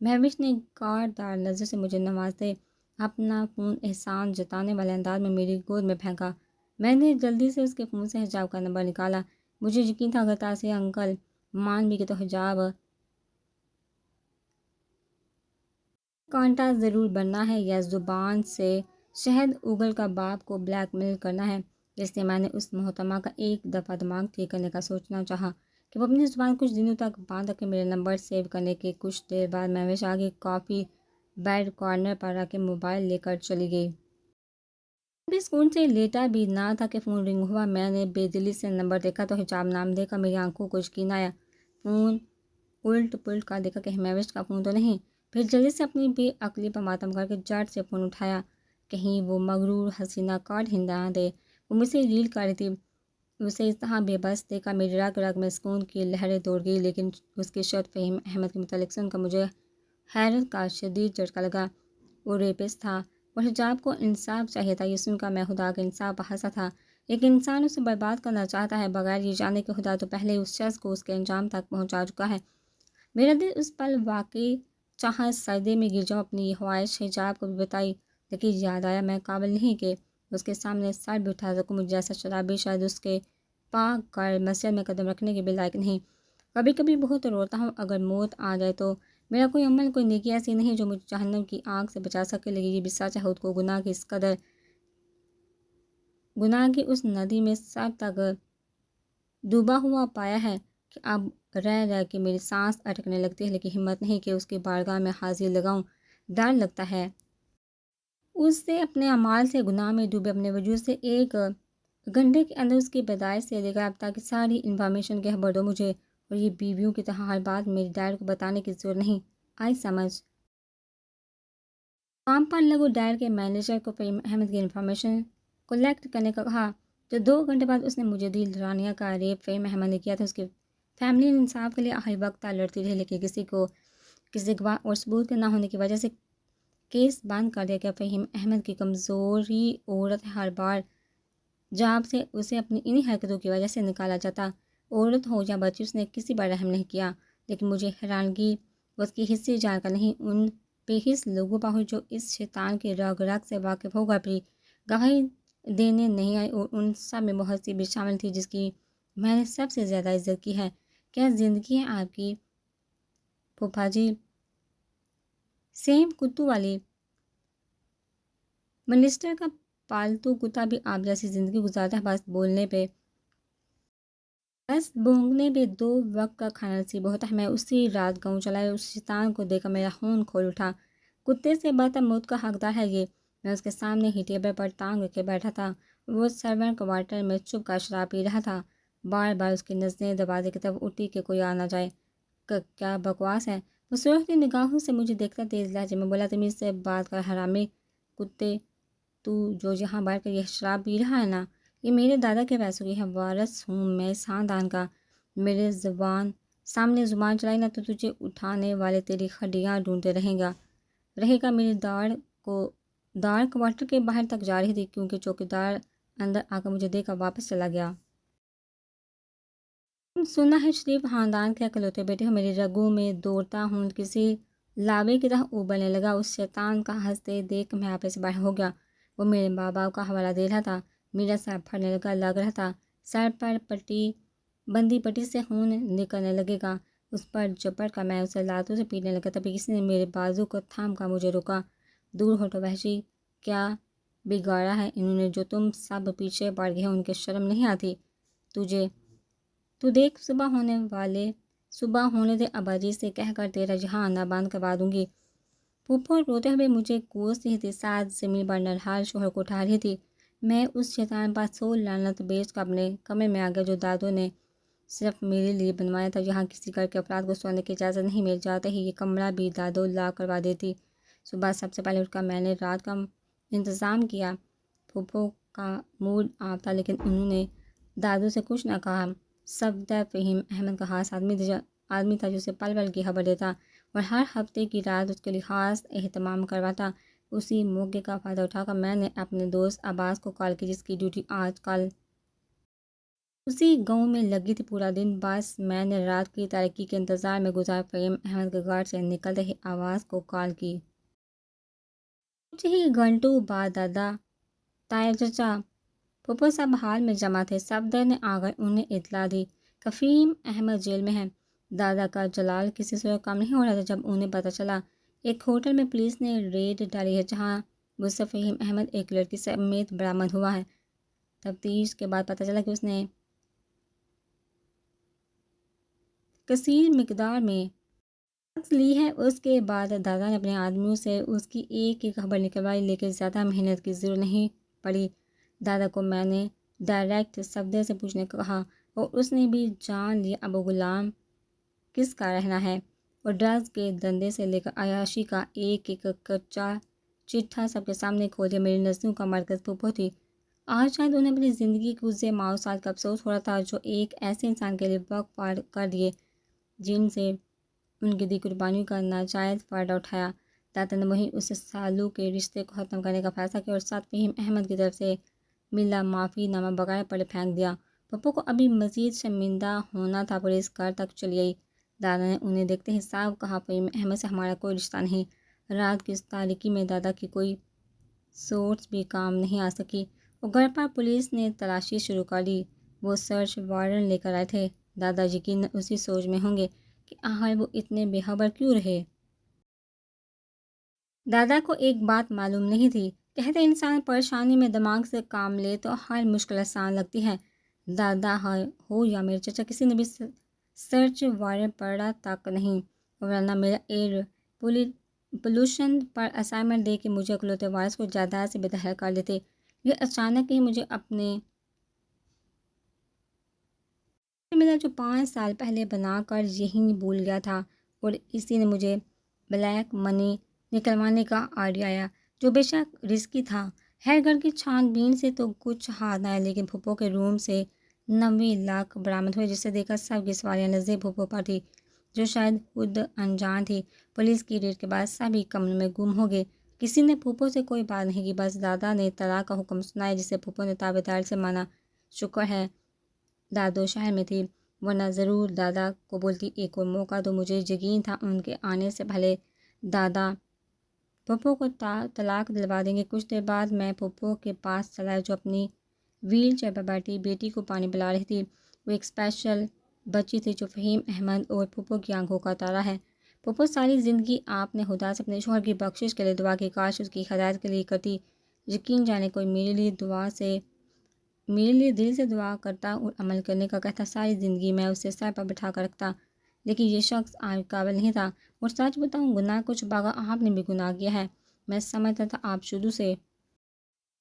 مہوش نے گاردار نظر سے مجھے نوازتے اپنا فون احسان جتانے والے انداز میں میری گود میں پھینکا۔ میں نے جلدی سے اس کے فون سے حجاب کا نمبر نکالا۔ مجھے یقین تھا اگر تاثیر انکل مان بھی گئے تو حجاب کانٹا ضرور بننا ہے، یا زبان سے شہد اگل کا باپ کو بلیک میل کرنا ہے۔ اس لیے میں نے اس محترمہ کا ایک دفعہ دماغ ٹھیک کرنے کا سوچنا چاہا کہ وہ اپنی زبان کچھ دنوں تک باندھ رکھے۔ میرے نمبر سیو کرنے کے کچھ دیر بعد مہوش آگے کافی بیڈ کارنر پر رکھ کے موبائل لے کر چلی گئی۔ بھی سکون سے لیٹا بھی نہ تھا کہ فون رنگ ہوا۔ میں نے بے دلی سے نمبر دیکھا تو حجاب نام دیکھا، میری آنکھوں کو یقین آیا۔ فون الٹ پلٹ کر دیکھا کہ مہوش کا فون تو نہیں، پھر جلدی سے اپنی بے عقلی پر ماتم کر کے جٹ سے فون اٹھایا، کہیں وہ مغرور حسینہ کارڈ ہندا دے۔ وہ مجھ سے ریل کر رہی تھی، اسے اس طرح بے بس دیکھا میری رگ رگ میں سکون کی لہریں دوڑ گئی، لیکن اس کے شرط فہیم احمد کے متعلق سن کر مجھے حیرت کا شدید جھٹکا لگا۔ وہ ریپسٹ تھا اور حجاب کو انصاف چاہیے تھا۔ یہ سن کر میں خدا کے انصاف پر ہنسا تھا۔ ایک انسان اسے برباد کرنا چاہتا ہے بغیر یہ جانے کہ خدا تو پہلے اس شخص کو اس کے انجام تک پہنچا چکا ہے۔ میرا دل اس پل واقعی چاہا سردی میں گر جاؤں، اپنی یہ خواہش حجاب کو بھی بتائی، لیکن یاد آیا میں قابل نہیں کہ اس کے سامنے سر بھی اٹھا سکوں۔ مجھ جیسا شرابی شاید اس کے پاک کر مسجد میں قدم رکھنے کے بھی لائق نہیں۔ کبھی کبھی بہت روتا ہوں، اگر موت آ جائے تو میرا کوئی عمل، کوئی نیکی ایسی نہیں جو مجھے جہنم کی آگ سے بچا سکے، لیکن یہ بھی سچ ہے خود کو گناہ کی اس قدر گناہ کی اس ندی میں سر تک ڈوبا ہوا پایا ہے کہ اب رہ رہ کے میری سانس اٹکنے لگتی ہے، لیکن ہمت نہیں کہ اس کی بارگاہ میں حاضری لگاؤں۔ ڈر لگتا ہے اس سے اپنے اعمال سے گناہ میں ڈوبے اپنے وجود سے ایک گھنٹے کے اندر اس کی پیدائش سے لے کر اب تک ساری انفارمیشن کی خبر دو مجھے، اور یہ بیویوں کی طرح ہر بات میری ڈیڈ کو بتانے کی ضرورت نہیں۔ آئی سمجھ کام پر لگو۔ ڈیڈ کے مینیجر کو فہیم احمد کی انفارمیشن کلیکٹ کرنے کا کہا، تو 2 گھنٹے بعد اس نے مجھے دی۔ رانیہ کا ریپ فہیم احمد نے کیا تھا، اس کی فیملی انصاف کے لیے آخری وقت تک لڑتی رہی، لیکن کسی گواہ اور ثبوت کے نہ ہونے کی وجہ سے کیس بند کر دیا گیا۔ فہیم احمد کی کمزوری عورت ہے، ہر بار جاب سے اسے اپنی انہی حرکتوں کی وجہ سے نکالا جاتا، عورت ہو یا بچی، اس نے کسی پر رحم نہیں کیا۔ لیکن مجھے حیرانگی اس کی حصے جان کر نہیں، ان بے حس لوگوں پر ہوئی جو اس شیطان کے رگ رگ سے واقف ہو کر بھی گواہی دینے نہیں آئی، اور ان سب میں بہت سی بھی شامل تھی جس کی میں نے سب سے زیادہ عزت کی ہے۔ کیا زندگی ہے آپ کی پھوپھا جی؟ سیم کتوں والی منسٹر کا پالتو کتا بھی آپ جیسی زندگی گزارتا ہے، بس بونگنے پہ 2 وقت کا کھانا نصیب ہوتا ہے۔ میں اسی رات گاؤں چلا، اس شیطان کو دیکھ کر میرا خون کھول اٹھا۔ کتے سے برتر موت کا حقدار ہے یہ۔ میں اس کے سامنے ہی ٹیبل پر ٹانگ رکھ کے بیٹھا تھا، وہ سرونٹ کوارٹر میں چھپ کر شراب پی رہا تھا۔ بار بار اس کی نظریں دروازے کی طرف اٹھی کہ کوئی آ نہ جائے۔ کیا بکواس ہے؟ وہ سرختی نگاہوں سے مجھے دیکھتا تیز لہجے میں بولا، تمیز سے بات کر حرامی کتے، تو جو یہاں بیٹھ کر یہ شراب پی رہا ہے نا، یہ میرے دادا کے پیسوں کی ہے، وارث ہوں میں اس خاندان کا۔ میرے سامنے زبان چلائی نا تو تجھے اٹھانے والے تیری ہڈیاں ڈھونڈتے رہے گا۔ میری داڑھ کوارٹر کے باہر تک جا رہی تھی، کیونکہ چوکیدار اندر آ کر مجھے دیکھ کر واپس چلا گیا۔ سنا ہے شریف خاندان کے اکلوتے بیٹے ہو، میری رگوں میں دوڑتا ہوں کسی لاوے کی طرح ابلنے لگا۔ اس شیطان کا ہنستے دیکھ میں آپے سے باہر ہو گیا۔ وہ میرے ماں باپ کا حوالہ دے رہا تھا، میرا سر پھٹنے لگ رہا تھا، سر پر بندی پٹی سے خون نکلنے لگے گا۔ اس پر جپٹ کر میں اسے لاتوں سے پیٹنے لگا، تبھی کسی نے میرے بازو کو تھام کر مجھے روکا۔ دور ہٹو وحشی، کیا بگاڑا ہے انہوں نے جو تم سب پیچھے پڑ گئے ان کے شرم نہیں آتی تو دیکھ صبح ہونے دے اباجی سے کہہ کر تیرا جہاں آنا بند کروا دوں گی۔ پھوپھو روتے ہوئے مجھے کوس رہی تھی، ساتھ زمین پر نرحال شوہر کو اٹھا رہی تھی۔ میں اس شیطان پر سو لعنت بیچ کر اپنے کمرے میں آ گیا جو دادو نے صرف میرے لیے بنوایا تھا، جہاں کسی گھر کے افراد کو سونے کی اجازت نہیں مل جاتے ہی یہ کمرہ بھی دادو لا کروا دیتی۔ صبح سب سے پہلے اٹھ کر میں نے رات کا انتظام کیا۔ پھوپھو کا موڈ آف تھا لیکن انہوں نے دادو سے کچھ نہ کہا۔ صفدر فہیم احمد کا خاص آدمی تھا جو اسے پل پل کی خبر دیتا اور ہر ہفتے کی رات اس کے لیے خاص اہتمام کرواتا۔ اسی موقع کا فائدہ اٹھا کر میں نے اپنے دوست عباس کو کال کی جس کی ڈیوٹی آج کل اسی گاؤں میں لگی تھی۔ پورا دن بس میں نے رات کی تاریکی کے انتظار میں گزارا۔ فہیم احمد کے گھر سے نکلتے ہی آواز کو کال کی۔ کچھ ہی گھنٹوں بعد دادا، طاہر چچا، پھوپھو سب ہال میں جمع تھے۔ صفدر نے آ کر انہیں اطلاع دی کہ فہیم احمد جیل میں ہے۔ دادا کا جلال کسی صورت کام نہیں ہو رہا تھا جب انہیں پتہ چلا ایک ہوٹل میں پولیس نے ریڈ ڈالی ہے جہاں مجھ سے فہیم احمد ایک لڑکی سمیت برآمد ہوا ہے۔ تفتیش کے بعد پتہ چلا کہ اس نے کثیر مقدار میں ڈرگس لی ہے۔ اس کے بعد دادا نے اپنے آدمیوں سے اس کی ایک ایک خبر نکلوائی لیکن زیادہ محنت کی ضرورت نہیں پڑی۔ دادا کو میں نے ڈائریکٹ صفدر سے پوچھنے کو کہا اور اس نے بھی جان لیا ابو غلام کس کا رہنا ہے اور ڈرگس کے دھندے سے لے کر عیاشی کا ایک ایک کچا چٹھا سب کے سامنے کھول دیا۔ میری نظروں کا مرکز پھوپھو تھی۔ آج شاید انہیں اپنی زندگی کے گزرے ماؤسات کا افسوس ہو رہا تھا جو ایک ایسے انسان کے لیے وقف کر دیے جن سے ان کی دی قربانیوں کا ناجائز فائدہ اٹھایا۔ دادا نے وہیں اس سالوں کے رشتے کو ختم کرنے کا فیصلہ کیا اور ساتھ فہیم احمد کی طرف سے ملا معافی نامہ بغیر پڑھے پھینک دیا۔ پھوپھو کو ابھی مزید شرمندہ ہونا تھا۔ پولیس گھر تک چلی آئی۔ دادا نے انہیں دیکھتے ہی صاف کہا فہیم احمد سے ہمارا کوئی رشتہ نہیں۔ رات کی اس تاریکی میں دادا کی کوئی سورس بھی کام نہیں آ سکی اور گھر پر پولیس نے تلاشی شروع کر دی۔ وہ سرچ وارنٹ لے کر آئے تھے۔ دادا یقیناً اسی سوچ میں ہوں گے کہ آخر وہ اتنے بے خبر کیوں رہے۔ دادا کو ایک بات معلوم نہیں تھی، کہتے انسان پریشانی میں دماغ سے کام لے تو ہر مشکل آسان لگتی ہے۔ دادا ہو یا میرے چچا کسی نے بھی سرچ وارنٹ پڑھا تک نہیں، ورنہ میرا ایئر پولوشن پر اسائنمنٹ دے کے مجھے اکلوتے وارث کو جائیداد سے بے دخل کر دیتے۔ یہ اچانک ہی مجھے اپنے ملا جو 5 سال پہلے بنا کر یہیں بھول گیا تھا اور اسی نے مجھے بلیک منی نکلوانے کا آئیڈیا آیا جو بے شک رسکی تھا۔ ہر گھر کی چھان بین سے تو کچھ ہاتھ نہ آیا لیکن پھوپھو کے روم سے 90 لاکھ برآمد ہوئے جسے دیکھ کر سب کی سواریاں نظریں پھوپھو پر تھی جو شاید خود انجان تھی۔ پولیس کی ریڈ کے بعد سبھی کمرے میں گم ہو گئے۔ کسی نے پھوپھو سے کوئی بات نہیں کی، بس دادا نے طلاق کا حکم سنایا جسے پھوپھو نے تابعداری سے مانا۔ شکر ہے دادو شہر میں تھی ورنہ ضرور دادا کو بولتی ایک اور موقع دو۔ مجھے یقین تھا ان کے آنے سے پہلے دادا پھوپھو کو طلاق دلوا دیں گے۔ کچھ دیر بعد میں پھوپھو کے پاس چلا جو اپنی ویل چیئر پر بیٹھی بیٹی کو پانی پلا رہی تھی۔ وہ ایک اسپیشل بچی تھی جو فہیم احمد اور پھوپھو کی آنکھوں کا تارا ہے۔ پھوپھو ساری زندگی آپ نے خدا سے اپنے شوہر کی بخشش کے لیے دعا کی، کاش اس کی ہدایت کے لیے کرتی۔ یقین جانے کوئی میرے لیے دل سے دعا کرتا اور عمل کرنے کا کہتا، ساری زندگی میں اسے سر پر بٹھا کر رکھتا، لیکن یہ شخص آپ قابل نہیں تھا۔ اور سچ بتاؤں گناہ کچھ بھاگا آپ نے بھی گناہ کیا ہے۔ میں سمجھتا تھا آپ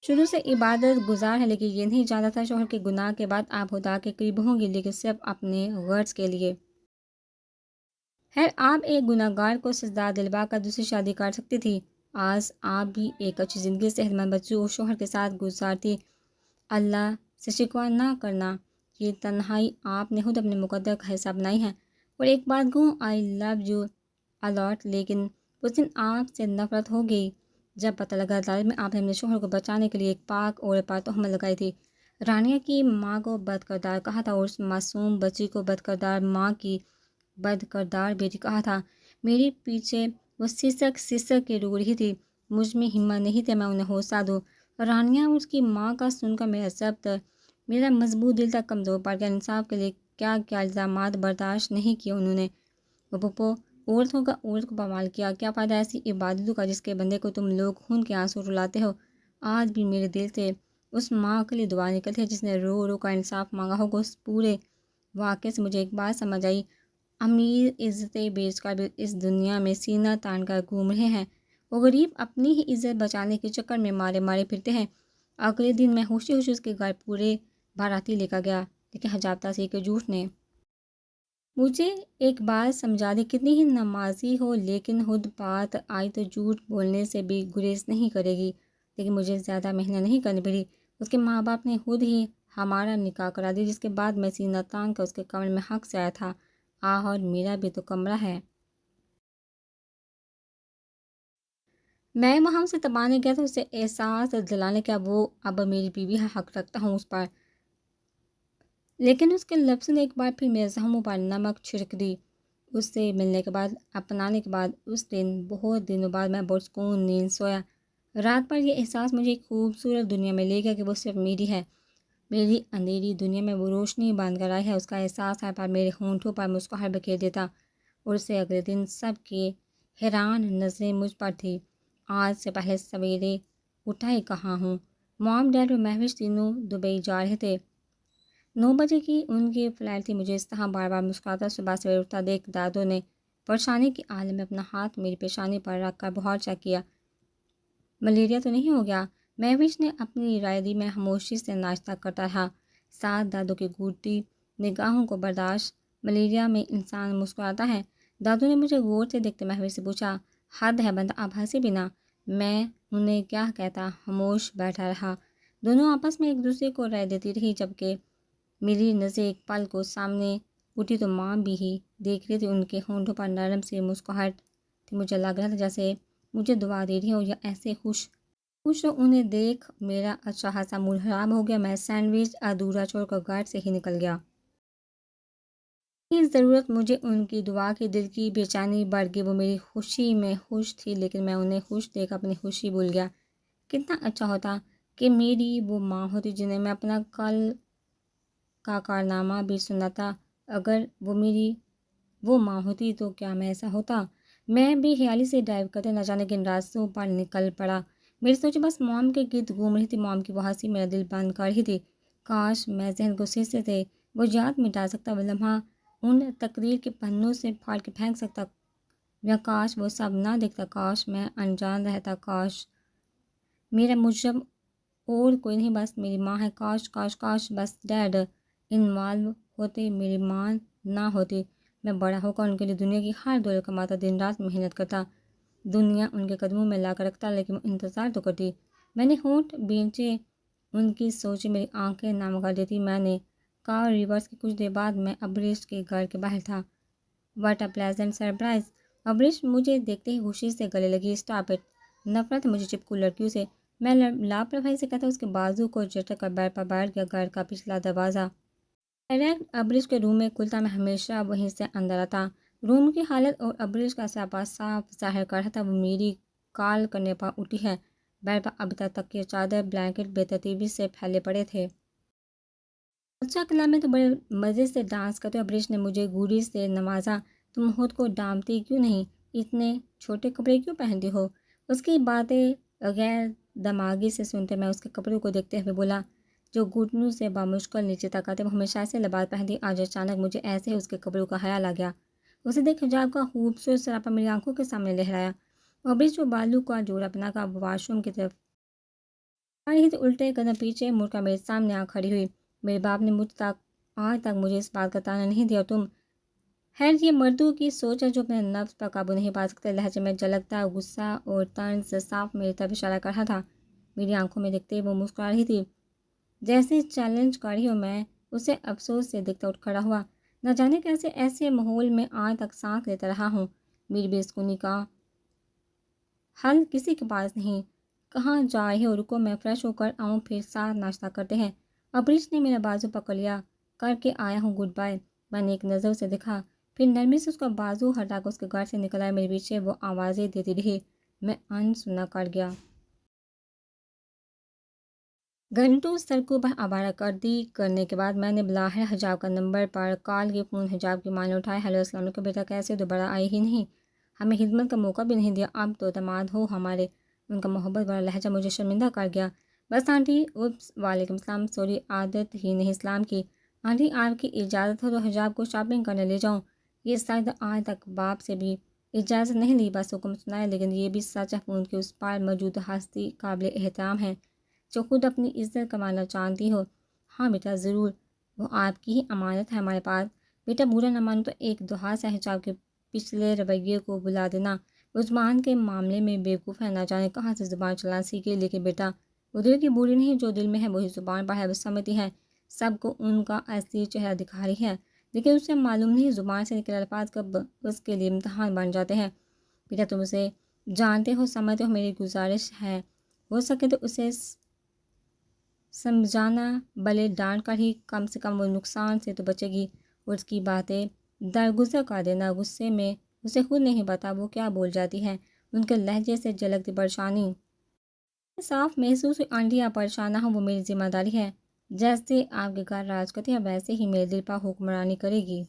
شروع سے عبادت گزار ہے لیکن یہ نہیں جانتا تھا شوہر کے گناہ کے بعد آپ خدا کے قریب ہوں گی لیکن صرف اپنے غرض کے لیے۔ خیر آپ ایک گناہ گار کو سزا دلوا کر دوسری شادی کر سکتی تھی۔ آج آپ بھی ایک اچھی زندگی صحت مند بچوں اور شوہر کے ساتھ گزارتی۔ اللہ سے شکوہ نہ کرنا، یہ تنہائی آپ نے خود اپنے مقدر کا حصہ بنائی ہے۔ اور ایک بات کہوں، آئی لو یو الاٹ، لیکن اس دن آپ سے نفرت ہو گئی جب پتہ لگا عدالت میں آپ نے اپنے شوہر کو بچانے کے لیے ایک پاک عورت پر تہمت لگائی تھی۔ رانیہ کی ماں کو بد کردار کہا تھا اور اس معصوم بچی کو بد کردار ماں کی بد کردار بیٹی کہا تھا۔ میرے پیچھے وہ سسک کے رو رہی تھی۔ مجھ میں ہمت نہیں تھی میں انہیں حوصلہ دوں۔ رانیہ اور اس کی ماں کا سن کر میرا مضبوط دل تک کمزور پڑ گیا۔ انصاف کے لیے کیا کیا الزامات برداشت نہیں کیے انہوں نے۔ وہ پھوپھو عورت ہوگا عورت کو پامال کیا، کیا فائدہ ایسی عبادتوں کا جس کے بندے کو تم لوگ خون کے آنسو رلاتے ہو۔ آج بھی میرے دل سے اس ماں کے لیے دعا نکلتی ہے جس نے رو رو کر انصاف مانگا ہوگا۔ اس پورے واقعے سے مجھے ایک بات سمجھ آئی، امیر عزتیں بیچ کر بھی اس دنیا میں سینہ تان کر گھوم رہے ہیں، وہ غریب اپنی ہی عزت بچانے کے چکر میں مارے مارے پھرتے ہیں۔ اگلے دن میں ہوشی ہوشی اس کے گھر پورے باراتی لے کر گیا، لیکن حجاب تاثیر کے جھوٹ نے مجھے ایک بات سمجھا دی، کتنی ہی نمازی ہو لیکن خود بات آئی تو جھوٹ بولنے سے بھی گریز نہیں کرے گی۔ لیکن مجھے زیادہ محنت نہیں کرنی پڑی، اس کے ماں باپ نے خود ہی ہمارا نکاح کرا دیا، جس کے بعد میں سینہ تان کر اس کے کمرے میں حق سے آیا تھا۔ اور میرا بھی تو کمرہ ہے۔ میں وہاں اسے تبانے گیا تھا، اسے احساس دلانے کا وہ اب میری بیوی حق رکھتا ہوں اس پر، لیکن اس کے لفظ نے ایک بار پھر میرے زخموں پر نمک چھڑک دی۔ اس سے ملنے کے بعد، اپنانے کے بعد، اس دن بہت دنوں بعد میں پرسکون نیند سویا۔ رات پر یہ احساس مجھے ایک خوبصورت دنیا میں لے گیا کہ وہ صرف میری ہے، میری اندھیری دنیا میں وہ روشنی باندھ کر آئی ہے۔ اس کا احساس ہر بار میرے ہونٹوں پر مسکراہٹ بکھیر دیتا، اور اس سے اگلے دن سب کی حیران نظریں مجھ پر تھی۔ آج سے پہلے سویرے اٹھا ہی کہاں ہوں، مام ڈیڈ اور مہوش تینوں دبئی جا رہے تھے۔ 9 بجے کی ان کی فلائٹ تھی۔ مجھے اس طرح بار بار مسکراتا صبح سویرے اٹھتا دیکھ دادوں نے پریشانی کے عالم میں اپنا ہاتھ میری پیشانی پر رکھ کر بہت چیک کیا، ملیریا تو نہیں ہو گیا؟ مہوش نے اپنی رائے دی۔ میں خاموشی سے ناشتہ کرتا رہا، ساتھ دادوں کی گھورتی نگاہوں کو برداشت۔ ملیریا میں انسان مسکراتا ہے؟ دادوں نے مجھے غور سے دیکھتے مہوش سے پوچھا۔ حد ہے بندہ، اب ہنسی بھی نہ۔ میں انہیں کیا کہتا، خاموش بیٹھا رہا۔ دونوں آپس میں ایک دوسرے کو رائے دیتی رہی، جبکہ میری نظر ایک پل کو سامنے اٹھی تو ماں بھی ہی دیکھ رہی تھی۔ ان کے ہونٹوں پر نرم سی مسکراہٹ تھی، مجھے لگ رہا تھا جیسے مجھے دعا دے رہی ہوں، یا ایسے خوش انہیں دیکھ میرا اچھا خاصا موڈ خراب ہو گیا۔ میں سینڈوچ ادھورا چھوڑ کر گھر سے ہی نکل گیا۔ کی ضرورت مجھے ان کی دعا کی، دل کی بے چینی بڑھ گئی۔ وہ میری خوشی میں خوش تھی، لیکن میں انہیں خوش دیکھ اپنی خوشی بھول گیا۔ کتنا اچھا ہوتا کہ میری وہ ماں ہوتی جنہیں میں اپنا کل کا کارنامہ بھی سناتا۔ اگر وہ میری وہ ماں ہوتی تو کیا میں ایسا ہوتا؟ میں بھی خیالی سے ڈرائیو کرتے نہ جانے کن راستوں پر نکل پڑا۔ میری سوچ بس مام کے گرد گھوم رہی تھی۔ مام کی وہ ہنسی میرا دل بند کر رہی تھی۔ کاش میں ذہن کو سر سے وہ یاد مٹا سکتا، وہ لمحہ ان تقریر کے پنوں سے پھاڑ کے پھینک سکتا، یا کاش وہ سب نہ دیکھتا، کاش میں انجان رہتا، کاش میرا مجرم اور کوئی نہیں، بس میری ماں ہے۔ کاش کاش کاش بس ڈیڈ انوالو ہوتے، میری ماں نہ ہوتی۔ میں بڑا ہو کر ان کے لیے دنیا کی ہر دولت کماتا، دن رات محنت کرتا، دنیا ان کے قدموں میں لا کر رکھتا، لیکن وہ انتظار تو کرتی۔ میں نے ہونٹ بھینچے، ان کی سوچیں میری آنکھیں نم کر دیتی۔ میں نے کار ریورس کی کچھ دیر بعد میں ابریش کے گھر کے باہر تھا۔ What a pleasant surprise! Abresh مجھے دیکھتے ہی خوشی سے گلے لگی۔ Stop it! نفرت ہے مجھے چپکو لڑکیوں سے، میں لاپرواہی سے کہتا۔ اس کے بازو کو جھٹک کر بیڈ پر بیٹھ گیا۔ گھر کا پچھلا دروازہ ڈائریکٹ ابریش کے روم میں کھلتا، میں ہمیشہ وہیں سے اندر آتا۔ روم کی حالت اور ابریش کا سیاپا صاف ظاہر کر رہا تھا وہ میری کال کرنے پر اٹھی ہے۔ بیڈ پر ابھی تک تکیے، چادر، بلینکٹ بے ترتیبی سے پھیلے پڑے تھے۔ اچھا کلا میں تو بڑے مزے سے ڈانس کرتے ہو۔ ابریش نے مجھے گوری سے نوازا۔ تم خود کو ڈانپتی کیوں نہیں؟ اتنے چھوٹے کپڑے کیوں پہنتی ہو؟ اس کی باتیں غیر دماغی سے سنتے میں اس کے کپڑوں کو دیکھتے ہوئے بولا، جو گھٹنوں سے بامشکل نیچے تک آتے۔ وہ ہمیشہ ایسے لباس پہنتی، آج اچانک مجھے ایسے اس کے کپڑوں کا خیال آ گیا۔ اسے دیکھ حجاب کا خوبصورت سراپا میری آنکھوں کے سامنے لہرایا۔ ابریش جو بالوں کا جوڑا بنا کر واش روم کی طرف آ رہی تھی، الٹے قدم پیچھے مڑ کر میرے سامنے آ کھڑی ہوئی۔ میرے باپ نے مجھ تک آج تک مجھے اس بات کا طعنہ نہیں دیا، اور تم خیر یہ مردوں کی سوچ ہے جو اپنے نفس پر قابو نہیں پا سکتے۔ لہجے میں جھلکتا غصہ اور طنز صاف میری طرف اشارہ کر رہا تھا۔ میری آنکھوں میں دیکھتے وہ مسکرا رہی تھی، جیسے چیلنج کر رہی ہو۔ میں اسے افسوس سے دیکھتا اٹھ کھڑا ہوا۔ نہ جانے کیسے ایسے ماحول میں آج تک سانس لیتا رہا ہوں۔ میری بے سکونی کا حل کسی کے پاس نہیں۔ کہاں جا رہی ہو؟ رکو میں فریش ہو کر آؤں، پھر ساتھ ناشتہ کرتے ہیں۔ ابریش نے میرا بازو پکڑ لیا۔ کر کے آیا ہوں گڈ بائے۔ میں نے ایک نظر اسے دیکھا، پھر نرمی سے اس کا بازو ہٹا کر اس کے گھر سے نکل آیا۔ میرے پیچھے وہ آوازیں دیتی رہی، میں انسنا کر گیا۔ گھنٹوں سڑکوں پر آوارہ گردی کرنے کے بعد میں نے بلاہر حجاب کا نمبر پر کال کی۔ فون حجاب کی ماں نے اٹھایا۔ ہیلو السلام علیکم بیٹا، کیسے؟ دوبارہ آئی ہی نہیں، ہمیں خدمت کا موقع بھی نہیں دیا، اب تو داماد ہو ہمارے۔ ان کا محبت والا لہجہ مجھے شرمندہ کر گیا۔ بس آنٹی، اوپس، وعلیکم السلام، سوری، عادت ہی نہیں اسلام کی۔ آنٹی آپ کی اجازت ہو تو حجاب کو شاپنگ کرنے لے جاؤں؟ یہ شاید آج تک باپ سے بھی اجازت نہیں لی، بس حکم سنائے، لیکن یہ بھی سچ ہے کہ ان کے اس پار موجود ہستی قابل احترام ہے جو خود اپنی عزت کمانا جانتی ہو۔ ہاں بیٹا ضرور، وہ آپ کی ہی امانت ہے ہمارے پاس۔ بیٹا برا نہ مانو تو ایک دعا سے حجاب کے پچھلے رویے کو بلا دینا۔ وہ زبان کے معاملے میں بیوقوف ہے، نہ جانے کہاں سے زبان چلانا سیکھے، لیکن بیٹا وہ دل کی بولی نہیں، جو دل میں ہے وہی زبان پر ہے۔ وہ سمجھتی ہے سب کو ان کا اصلی چہرہ دکھا رہی ہے، لیکن اسے معلوم نہیں زبان سے نکلے الفاظ کب اس کے لیے امتحان بن جاتے ہیں۔ بیٹا تم اسے جانتے ہو، سمجھتے ہو، میری گزارش ہے ہو سکے تو اسے سمجھانا، بھلے ڈانٹ کر ہی، کم سے کم وہ نقصان سے تو بچے گی، اور اس کی باتیں درگزر کر دینا۔ غصے میں اسے خود نہیں پتا وہ کیا بول جاتی ہے، ان کے لہجے سے جھلکتی پریشانی صاف محسوس ہوئی۔ آنٹی آپ پریشان نہ ہو، وہ میری ذمہ داری ہے۔ جیسے آپ کے گھر راج کرتی ہے ویسے ہی میرے دل پر حکمرانی کرے گی۔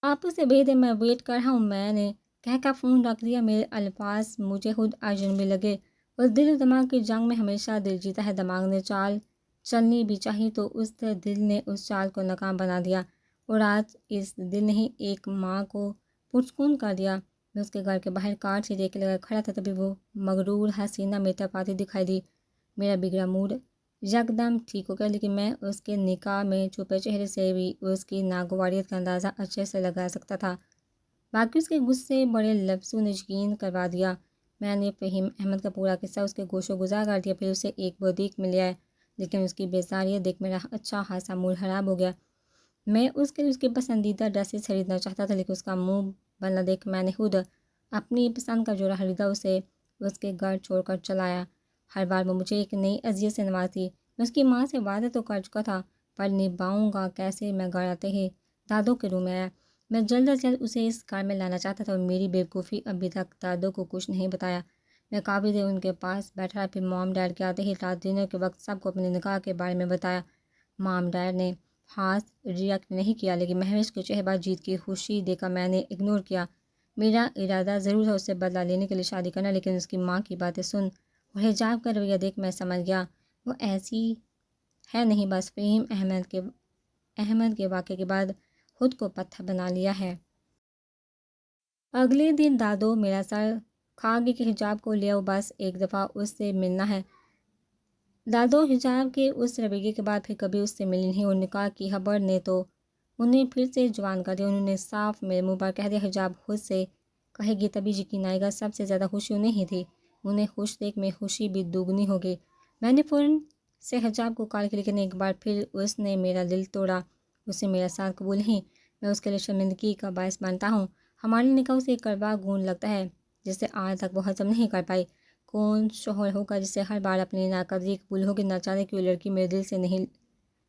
آپ اسے بھیج دیں، میں ویٹ کر رہا ہوں۔ میں نے کہہ کر فون رکھ دیا۔ میرے الفاظ مجھے خود اجنبی لگے۔ اس دل و دماغ کی جنگ میں ہمیشہ دل جیتا ہے۔ دماغ نے چال چلنی بھی چاہی تو اس دل نے اس چال کو ناکام بنا دیا، اور آج اس دل نے ہی ایک ماں کو پرسکون کر دیا۔ میں اس کے گھر کے باہر کار سے ریک لگا کھڑا تھا، تبھی وہ مغرور حسینہ میٹا پاتی دکھائی دی۔ میرا بگڑا موڈ یکدم ٹھیک ہو گیا، لیکن میں اس کے نکاح میں چھپے چہرے سے بھی اس کی ناگواریت کا اندازہ اچھے سے لگا سکتا تھا۔ باقی اس کے غصے بڑے لفظوں نے یقین کروا دیا۔ میں نے فہیم احمد کا پورا قصہ اس کے گوش و گزار کر دیا، پھر اسے ایک بوتیک میں لے آئے، لیکن اس کی بیزاریت دیکھ میرا اچھا خاصا موڈ خراب ہو گیا۔ میں اس کے لیے اس کی پسندیدہ ڈریسز خریدنا چاہتا تھا، لیکن اس کا منہ بننا دیکھ میں نے خود اپنی پسند کا جوڑا خریدا، اسے اس کے گھر چھوڑ کر چلایا۔ ہر بار وہ مجھے ایک نئی اذیت سے نوازتی۔ میں اس کی ماں سے وعدہ تو کر چکا تھا، پر نبھاؤں گا کیسے؟ میں گھر آتے ہی دادو کے روم میں آیا۔ میں جلد از جلد اسے اس گھر میں لانا چاہتا تھا، اور میری بیوقوفی ابھی تک دادو کو کچھ نہیں بتایا۔ میں کافی دیر ان کے پاس بیٹھا رہا، پھر مام ڈیڈ کے آتے ہی رات ڈنر کے وقت سب کو اپنے نکاح کے بارے میں بتایا۔ مام ڈیڈ نے خاص ریئیکٹ نہیں کیا، لیکن مہوش کے چہرے پر جیت کی خوشی دیکھ کر میں نے اگنور کیا۔ میرا ارادہ ضرور ہے اس سے بدلہ لینے کے لیے شادی کرنا، لیکن اس کی ماں کی باتیں سن اور حجاب کا رویہ دیکھ میں سمجھ گیا وہ ایسی ہے نہیں، بس فہیم احمد کے واقعے کے بعد خود کو پتھر بنا لیا ہے۔ اگلے دن دادو میرا سر کھا گئی کہ حجاب کو لے آؤ، بس ایک دفعہ اس سے ملنا ہے۔ دادو حجاب کے اس رویے کے بعد پھر کبھی اس سے ملی نہیں، اور نکاح کی خبر نے تو انہیں پھر سے جوان کر دیا۔ انہوں نے صاف میرے منہ پر کہہ دیا حجاب خود سے کہے گی تبھی یقین آئے گا۔ سب سے زیادہ خوشی انہیں ہی تھی، انہیں خوش دیکھ میں خوشی بھی دوگنی ہو گئی۔ میں نے فوراً سے حجاب کو کال کیا، لیکن ایک بار پھر اس نے میرا دل توڑا۔ اسے میرا ساتھ قبول نہیں، میں اس کے لیے شرمندگی کا باعث بنتا ہوں۔ ہمارے نکاح اسے ایک کڑوا گون لگتا ہے جسے آج تک وہ ہضم نہیں کر پائی۔ کون شوہر ہوگا جسے ہر بار اپنی ناقدری قبول ہوگی؟ نہ جانے کیوں لڑکی میرے دل سے نہیں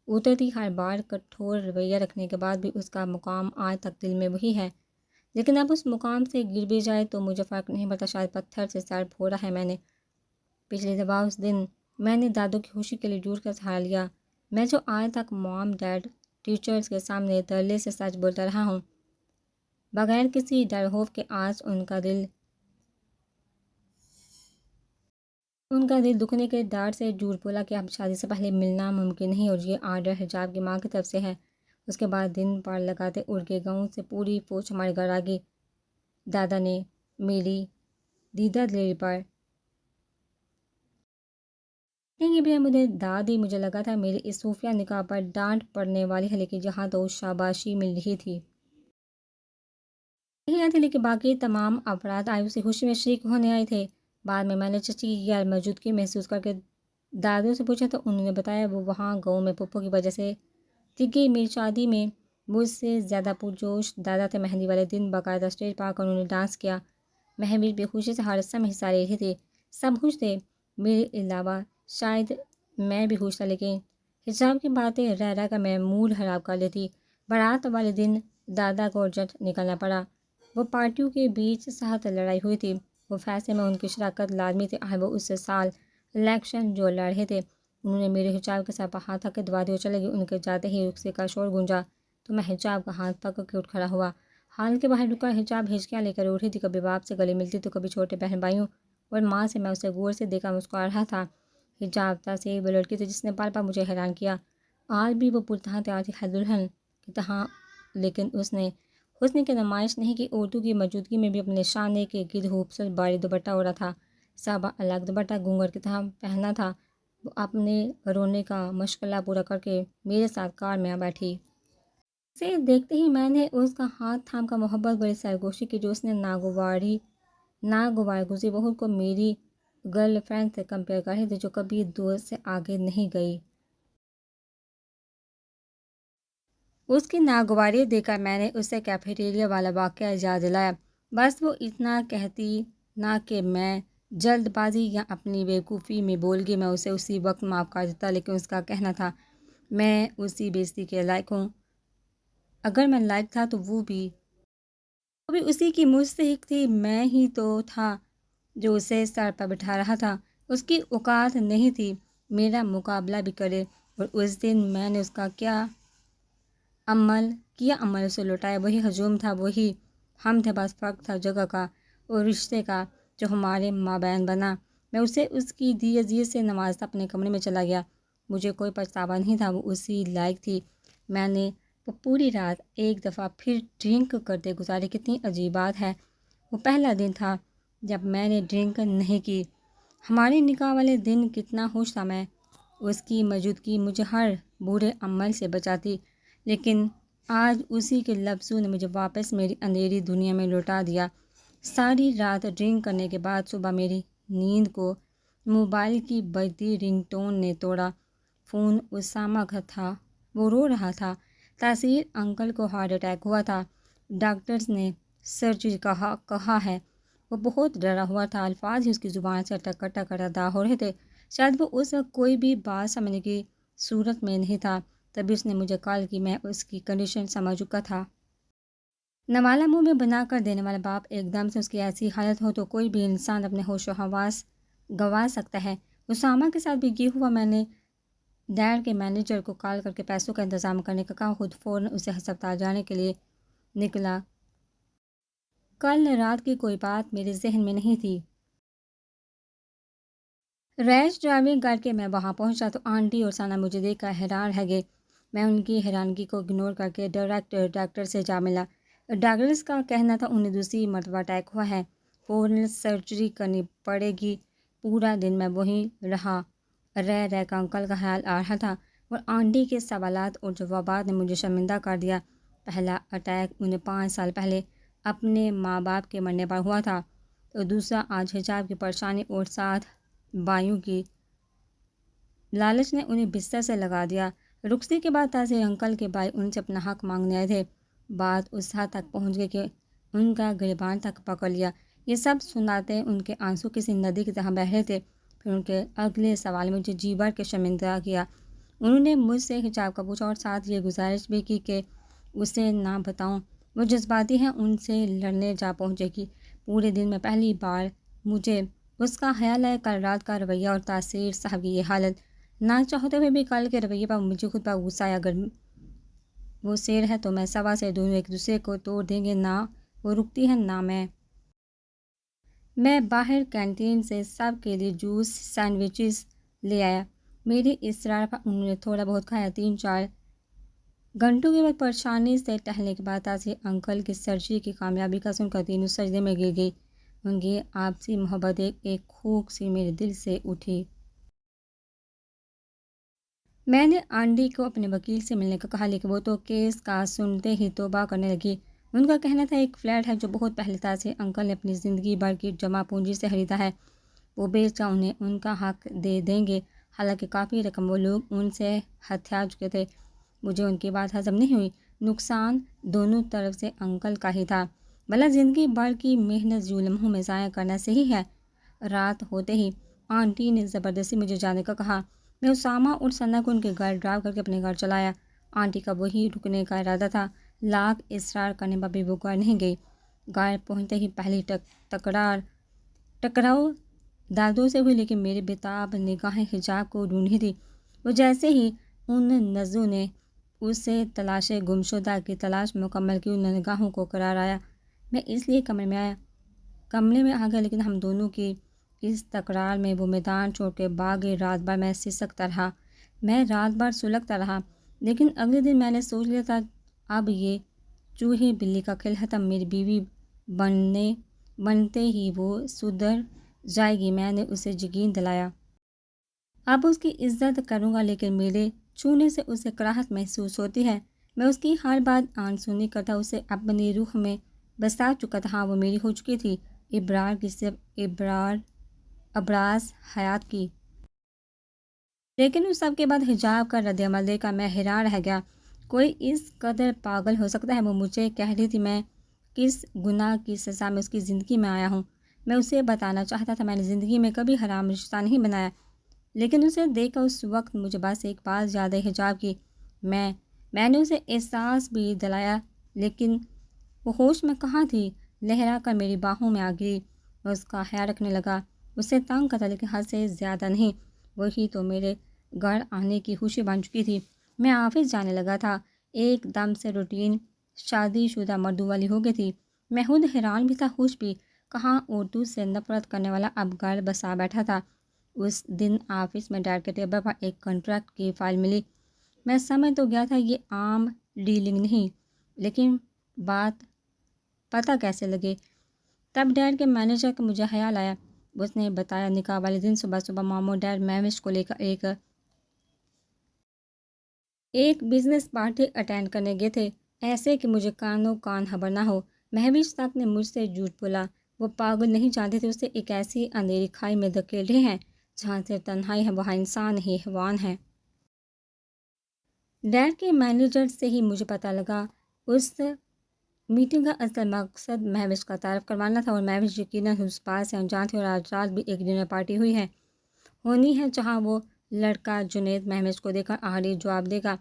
اترتی۔ ہر بار کٹھور رویہ رکھنے کے بعد بھی اس کا مقام آج تک دل میں وہی ہے، لیکن اب اس مقام سے گر بھی جائے تو مجھے فرق نہیں پڑتا، شاید پتھر سے سر پھوڑا ہے میں نے۔ پچھلی دفعہ اس دن میں نے دادو کی خوشی کے لیے جھوٹ کا سہارا لیا، میں جو آج تک مام ڈیڈ ٹیچرز کے سامنے دھڑلے سے سچ بولتا رہا ہوں، بغیر کسی ڈر خوف کے۔ آج ان کا دل دکھنے کے ڈر سے جھوٹ بولا کہ اب شادی سے پہلے ملنا ممکن نہیں، اور یہ آرڈر حجاب کی ماں کی طرف سے ہے۔ اس کے بعد دن پار لگاتے اڑ کے گاؤں سے پوری فوج ہمارے گھر آ گئی۔ دادا نے میری دیدہ دلیری پر مجھے داد دی۔ مجھے لگا تھا میری اس صوفیہ نکاح پر ڈانٹ پڑنے والی ہے، لیکن جہاں تو شاباشی مل رہی تھی لیکن باقی تمام افراد آئے اسی خوشی میں شریک ہونے آئے تھے۔ بعد میں نے چچی کی غیر موجودگی محسوس کر کے دادو سے پوچھا تو انہوں نے بتایا وہ وہاں گاؤں میں پھپھو کی وجہ سے تھی۔ میری شادی میں مجھ سے زیادہ پرجوش دادا تھے۔ مہندی والے دن باقاعدہ اسٹیج پر آ کر انہوں نے ڈانس کیا۔ مہوش بھی خوشی سے ہر رسم میں حصہ لے رہے تھے، سب خوش تھے، میرے علاوہ شاید میں بھی خوش تھا، لیکن حجاب کی باتیں رہ رہ کر میں موڈ خراب کر لیتی۔ بارات والے دن دادا کو ارجنٹ نکلنا پڑا، وہ پارٹیوں کے بیچ سخت لڑائی ہوئی تھی، وہ فیصلے میں ان کی شراکت لازمی تھی۔ وہ اس سال الیکشن جو لڑ رہے تھے، انہوں نے میرے حجاب کے ساتھ ہاتھ رکھ کے دعا دی اور چلے گئے۔ ان کے جاتے ہی رکسے کا شور گونجا تو میں حجاب کا ہاتھ پکڑ کے اٹھ کھڑا ہوا۔ حال کے باہر رک کر حجاب ہچکیاں لے کر اٹھی تھی، کبھی باپ سے گلے ملتی تو کبھی چھوٹے بہن بھائیوں اور ماں سے میں اسے غور سے دیکھا مسکرا رہا تھا۔ حجاب تاثیر وہ لڑکی تھی جس نے پال پال مجھے حیران کیا۔ آج بھی وہ پرتہا تیار تھی ہر دلہن کی طرح، لیکن اس نے حسن کی نمائش نہیں کی، اردو کی موجودگی میں بھی اپنے شانے کے گرد خوبصورت باری دوپٹہ اوڑھا تھا، صحابہ الگ دوپٹہ گھونگھٹ کی طرح پہنا تھا۔ وہ اپنے رونے کا مشغلہ پورا کر کے میرے ساتھ کار میں آ بیٹھی۔ اسے دیکھتے ہی میں نے اس کا ہاتھ تھام کر محبت بڑی سرگوشی کی، جو اس نے ناگوار گزری بہو کو میری گرل فرینڈ سے کمپیئر کر رہی تھی، جو کبھی دوست سے آگے نہیں گئی۔ اس کی ناگواری دیکھ کر میں نے اسے کیفیٹیریا والا واقعہ یاد دلایا۔ بس وہ اتنا کہتی نہ کہ میں جلد بازی یا اپنی بیوقوفی میں بول گئی۔ میں اسے اسی وقت معاف کر دیتا، لیکن اس کا کہنا تھا میں اسی بےعزتی کے لائق ہوں۔ اگر میں لائق تھا تو وہ بھی اسی کی مستحق تھی۔ میں ہی تو تھا جو اسے سر پر بٹھا رہا تھا۔ اس کی اوقات نہیں تھی میرا مقابلہ بھی کرے، اور اس دن میں نے اس کا عمل اسے لوٹایا۔ وہی ہجوم تھا، وہی ہم تھے، بس فرق تھا جگہ کا اور رشتے کا جو ہمارے مابین بنا۔ میں اسے اس کی دی عزیز سے نوازتا اپنے کمرے میں چلا گیا۔ مجھے کوئی پچھتاوا نہیں تھا، وہ اسی لائق تھی۔ میں نے وہ پوری رات ایک دفعہ پھر ڈرنک کرتے گزاری۔ کتنی عجیب بات ہے، وہ پہلا دن تھا جب میں نے ڈرنک نہیں کی۔ ہمارے نکاح والے دن کتنا خوش تھا میں، اس کی موجودگی مجھے ہر برے عمل سے بچاتی، لیکن آج اسی کے لفظوں نے مجھے واپس میری اندھیری دنیا میں لوٹا دیا۔ ساری رات ڈرنک کرنے کے بعد صبح میری نیند کو موبائل کی بجتی رنگ ٹون نے توڑا۔ فون اسامہ کا تھا، وہ رو رہا تھا۔ تاثیر انکل کو ہارٹ اٹیک ہوا تھا، ڈاکٹرز نے سرجری کہا ہے۔ وہ بہت ڈرا ہوا تھا، الفاظ ہی اس کی زبان سے ٹکر ٹکر ادا ہو رہے تھے۔ شاید وہ اس وقت کوئی بھی بات سمجھنے کی صورت میں نہیں تھا، تبھی اس نے مجھے کال کی۔ میں اس کی کنڈیشن سمجھ چکا تھا۔ نوالا منہ میں بنا کر دینے والا باپ، ایک دم سے اس کی ایسی حالت ہو تو کوئی بھی انسان اپنے ہوش و حواس گنوا سکتا ہے۔ اسامہ کے ساتھ بھی یہ ہوا۔ میں نے ڈیڈ کے مینیجر کو کال کر کے پیسوں کا انتظام کرنے کا کہا، خود فوراً اسے ہسپتال جانے کے لیے نکلا۔ کل رات کی کوئی بات میرے ذہن میں نہیں تھی۔ ریش ڈرائیونگ کر کے میں وہاں پہنچا تو آنٹی اور ثنا مجھے دیکھ کر حیران رہ گئے۔ میں ان کی حیرانگی کو اگنور کر کے ڈاکٹر سے جا ملا۔ ڈاکٹرز کا کہنا تھا انہیں دوسری مرتبہ اٹیک ہوا ہے، فوراً سرجری کرنی پڑے گی۔ پورا دن میں وہیں رہ کر انکل کا خیال آ رہا تھا، اور آنٹی کے سوالات اور جوابات نے مجھے شرمندہ کر دیا۔ پہلا اٹیک انہیں 5 سال پہلے اپنے ماں باپ کے مرنے پر ہوا تھا، اور دوسرا آج حجاب کی پریشانی اور 7 بھائیوں کی لالچ نے انہیں بستر سے لگا دیا۔ رخصتی کے بعد تاثیر انکل کے بھائی ان سے اپنا حق مانگنے آئے تھے۔ بات اس حد تک پہنچ گئی کہ ان کا گریبان تک پکڑ لیا۔ یہ سب سناتے ان کے آنسو کسی ندی کی طرح بہہ رہے تھے۔ پھر ان کے اگلے سوال مجھے جی بھر کے شرمندہ کیا۔ انہوں نے مجھ سے حجاب کا پوچھا اور ساتھ یہ گزارش بھی کی کہ اسے نہ بتاؤں، وہ جذباتی ہیں، ان سے لڑنے جا پہنچے گی۔ پورے دن میں پہلی بار مجھے اس کا خیال آیا، کل رات کا رویہ اور تاثیر صاحب کی یہ حالت۔ نہ چاہتے ہوئے بھی کل کے رویے پر مجھے خود پر غصہ آیا۔ اگر وہ شیر ہے تو میں سوا سے دونوں ایک دوسرے کو توڑ دیں گے۔ نہ وہ رکتی ہے نہ میں باہر کینٹین سے سب کے لیے جوس سینڈوچز لے آیا۔ میری اصرار پر انہوں نے تھوڑا بہت کھایا۔ 3-4 گھنٹوں کے بعد پریشانی سے ٹہلنے کے بعد تاثیر انکل کی سرجری کی کامیابی کا سن کر تینوں سجدے میں گر گئی۔ ان کی آپسی محبت ایک کھوک سی میرے دل سے اٹھی۔ میں نے آنٹی کو اپنے وکیل سے ملنے کا کہا، لیکن وہ تو کیس کا سنتے ہی توبہ کرنے لگی۔ ان کا کہنا تھا ایک فلیٹ ہے جو بہت پہلے تاثیر انکل نے اپنی زندگی بھر کی جمع پونجی سے خریدا ہے، وہ بیچ کر انہیں ان کا حق دے دیں گے۔ حالانکہ کافی رقم وہ لوگ ان سے ہتھیا چکے تھے۔ مجھے ان کی بات ہضم نہیں ہوئی۔ نقصان دونوں طرف سے انکل کا ہی تھا، بھلا زندگی بھر کی محنت یوں لمحوں میں ضائع کرنا صحیح ہے؟ رات ہوتے ہی آنٹی نے زبردستی مجھے جانے کا کہا۔ میں اسامہ اور ثنا کو ان کے گھر ڈراپ کر کے اپنے گھر چلایا۔ آنٹی کا وہی رکنے کا ارادہ تھا، لاکھ اصرار کرنے پر بھی وہ گھر نہیں گئی۔ گھر پہنچتے ہی پہلی ٹکراؤ دادوں سے ہوئی، لیکن میری بےتاب نگاہیں حجاب کو ڈھونڈ رہی تھی۔ وہ جیسے ہی ان نظروں نے اسے تلاشے گمشدہ کی تلاش مکمل کی، ان نگاہوں کو قرار آیا۔ میں اس لیے کمرے میں آ گیا، لیکن ہم دونوں کی اس تکرار میں وہ میدان چھوڑ کے بھاگ گئی۔ رات بھر میں سلگتا رہا، لیکن اگلے دن میں نے سوچ لیا تھا اب یہ چوہے بلی کا کھیل ختم۔ میری بیوی بنتے ہی وہ سدھر جائے گی، میں نے اسے یقین دلایا۔ اب اس کی عزت کروں گا، لیکن میرے چھونے سے اسے کراہت محسوس ہوتی ہے۔ میں اس کی ہر بات آنسونی کرتا، اسے اپنی روح میں بسا چکا تھا۔ وہ میری ہو چکی تھی، ابرار کی، صرف ابراز حیات کی۔ لیکن اس سب کے بعد حجاب کا رد عمل دیکھا میں حیران رہ گیا۔ کوئی اس قدر پاگل ہو سکتا ہے؟ وہ مجھے کہہ رہی تھی میں کس گناہ کی سزا میں اس کی زندگی میں آیا ہوں۔ میں اسے بتانا چاہتا تھا میں نے زندگی میں کبھی حرام رشتہ نہیں بنایا، لیکن اسے دیکھ کر اس وقت مجھے بس ایک بات یاد ہے، حجاب کی۔ میں نے اسے احساس بھی دلایا، لیکن وہ ہوش میں کہاں تھی، لہرا کر میری باہوں میں آ گئی۔ میں اس کا خیال رکھنے لگا، اسے تنگ کرتا لیکن حد سے زیادہ نہیں۔ وہی تو میرے گھر آنے کی خوشی بن چکی تھی۔ میں آفس جانے لگا تھا، ایک دم سے روٹین شادی شدہ مردوں والی ہو گئی تھی۔ میں خود حیران بھی تھا، خوش بھی۔ کہاں اردو سے نفرت کرنے والا اب گھر بسا بیٹھا تھا۔ اس دن آفس میں ڈیڈ کے ٹیبل پر ایک کنٹریکٹ کی فائل ملی۔ میں سمجھ تو گیا تھا یہ عام ڈیلنگ نہیں، لیکن بات پتہ کیسے لگے؟ تب ڈیڈ کے مینیجر کا مجھے خیال آیا۔ اس نے بتایا نکاح والے دن صبح ماموں ڈیڈ مہوش کو لے کر ایک بزنس پارٹی اٹینڈ کرنے گئے تھے، ایسے کہ مجھے کانوں کان خبر نہ ہو۔ مہوش تک نے مجھ سے جھوٹ بولا، وہ پاگل نہیں جانتے تھے اسے ایک ایسی اندھیری کھائی میں دھکیل رہے ہیں جہاں سے تنہائی ہے، وہاں انسان نہیں حیوان ہے۔ ڈیڈ کے مینیجر سے ہی مجھے پتہ لگا اس میٹنگ کا اصل مقصد مہوش کا تعارف کروانا تھا، اور مہوش یقیناً اس بات سے انجان تھے۔ اور آج رات بھی ایک ڈنر پارٹی ہونی ہے جہاں وہ لڑکا جنید مہوش کو دیکھ کر آخری جواب دے گا۔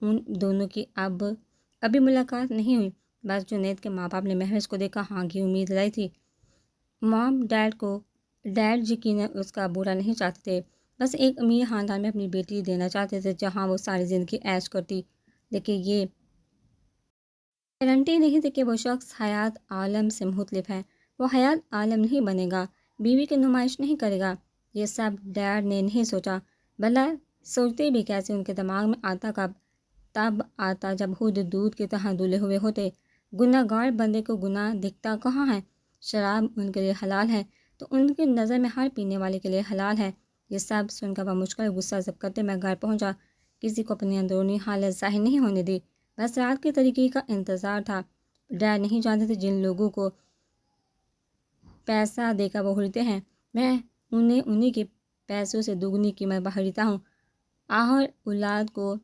ان دونوں کی ابھی ملاقات نہیں ہوئی، بس جنید کے ماں باپ نے مہوش کو دیکھا ہاں کی امید لائی تھی۔ ڈیڈ یقیناً اس کا برا نہیں چاہتے تھے، بس ایک امیر خاندان میں اپنی بیٹی دینا چاہتے تھے جہاں وہ ساری زندگی عیش کرتی، لیکن یہ گارنٹی نہیں تھی کہ وہ شخص حیات عالم سے مختلف ہے۔ وہ حیات عالم نہیں بنے گا، بیوی کی نمائش نہیں کرے گا۔ یہ سب ڈیڈ نے نہیں سوچا، بھلا سوچتے بھی کیسے؟ ان کے دماغ میں آتا تب آتا جب خود دودھ کی طرح دھلے ہوئے ہوتے۔ گناہ گار بندے کو گناہ دکھتا کہاں ہے؟ شراب ان کے لیے حلال ہے تو ان کی نظر میں ہر پینے والے کے لیے حلال ہے۔ یہ سب سن کر وہ مشکل غصہ ضبط کرتے میں گھر پہنچا، کسی کو اپنی اندرونی حالت ظاہر نہیں ہونے دی، بس رات کے طریقے کا انتظار تھا۔ ڈیڈ نہیں جانتے تھے جن لوگوں کو پیسہ دے کر وہ خریدتے ہیں، میں انہیں کے پیسوں سے دوگنی قیمت خریدتا ہوں۔ آخر اولاد کو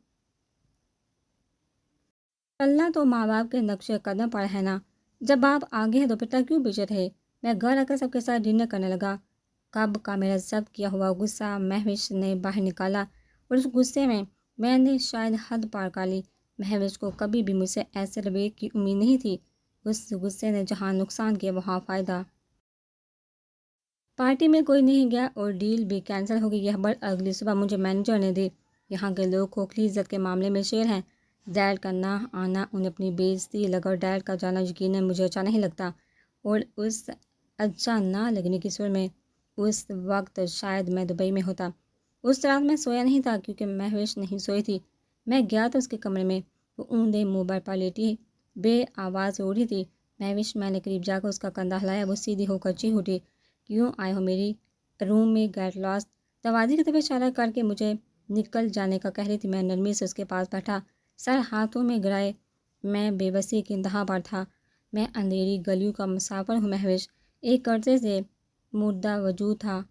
چلنا تو ماں باپ کے نقش قدم پر ہے نا، جب آپ آگے ہیں تو پتہ کیوں پیچھے رہے؟ میں گھر آ کر سب کے ساتھ ڈنر کرنے لگا۔ کب کا میرا ضبط کیا ہوا غصہ مہوش نے باہر نکالا، اور اس غصے میں نے شاید حد پار کر لی۔ مہوش کو کبھی بھی مجھ سے ایسے رویے کی امید نہیں تھی۔ اس غصے نے جہاں نقصان کیا وہاں فائدہ۔ پارٹی میں کوئی نہیں گیا اور ڈیل بھی کینسل ہو گئی۔ یہ خبر اگلی صبح مجھے مینیجر نے دی۔ یہاں کے لوگ کھوکھلی عزت کے معاملے میں شیر ہیں۔ ڈیڈ کا نہ آنا انہیں اپنی بے عزتی لگا، اور ڈیڈ کا جانا یقیناً مجھے اچھا نہیں لگتا۔ اور اس اچھا نہ لگنے کی صورت میں اس وقت شاید میں دبئی میں ہوتا۔ اس رات میں سویا نہیں تھا کیونکہ مہوش نہیں سوئی تھی۔ میں گیا تھا اس کے کمرے میں، وہ اونھے منہ پر لیٹی بے آواز رو رہی تھی۔ مہوش، میں نے قریب جا کر اس کا کندھا ہلایا، وہ سیدھی ہو کر چیخ اٹھی، کیوں آئے ہو میری روم میں؟ Get lost. دروازے کی طرف اشارہ کر کے مجھے نکل جانے کا کہہ رہی تھی۔ میں نرمی سے اس کے پاس بیٹھا، سر ہاتھوں میں گرائے۔ میں بے بسی کی انتہا پر تھا۔ میں اندھیری گلیوں کا مسافر ہوں مہوش، ایک عرصے سے مردہ وجود تھا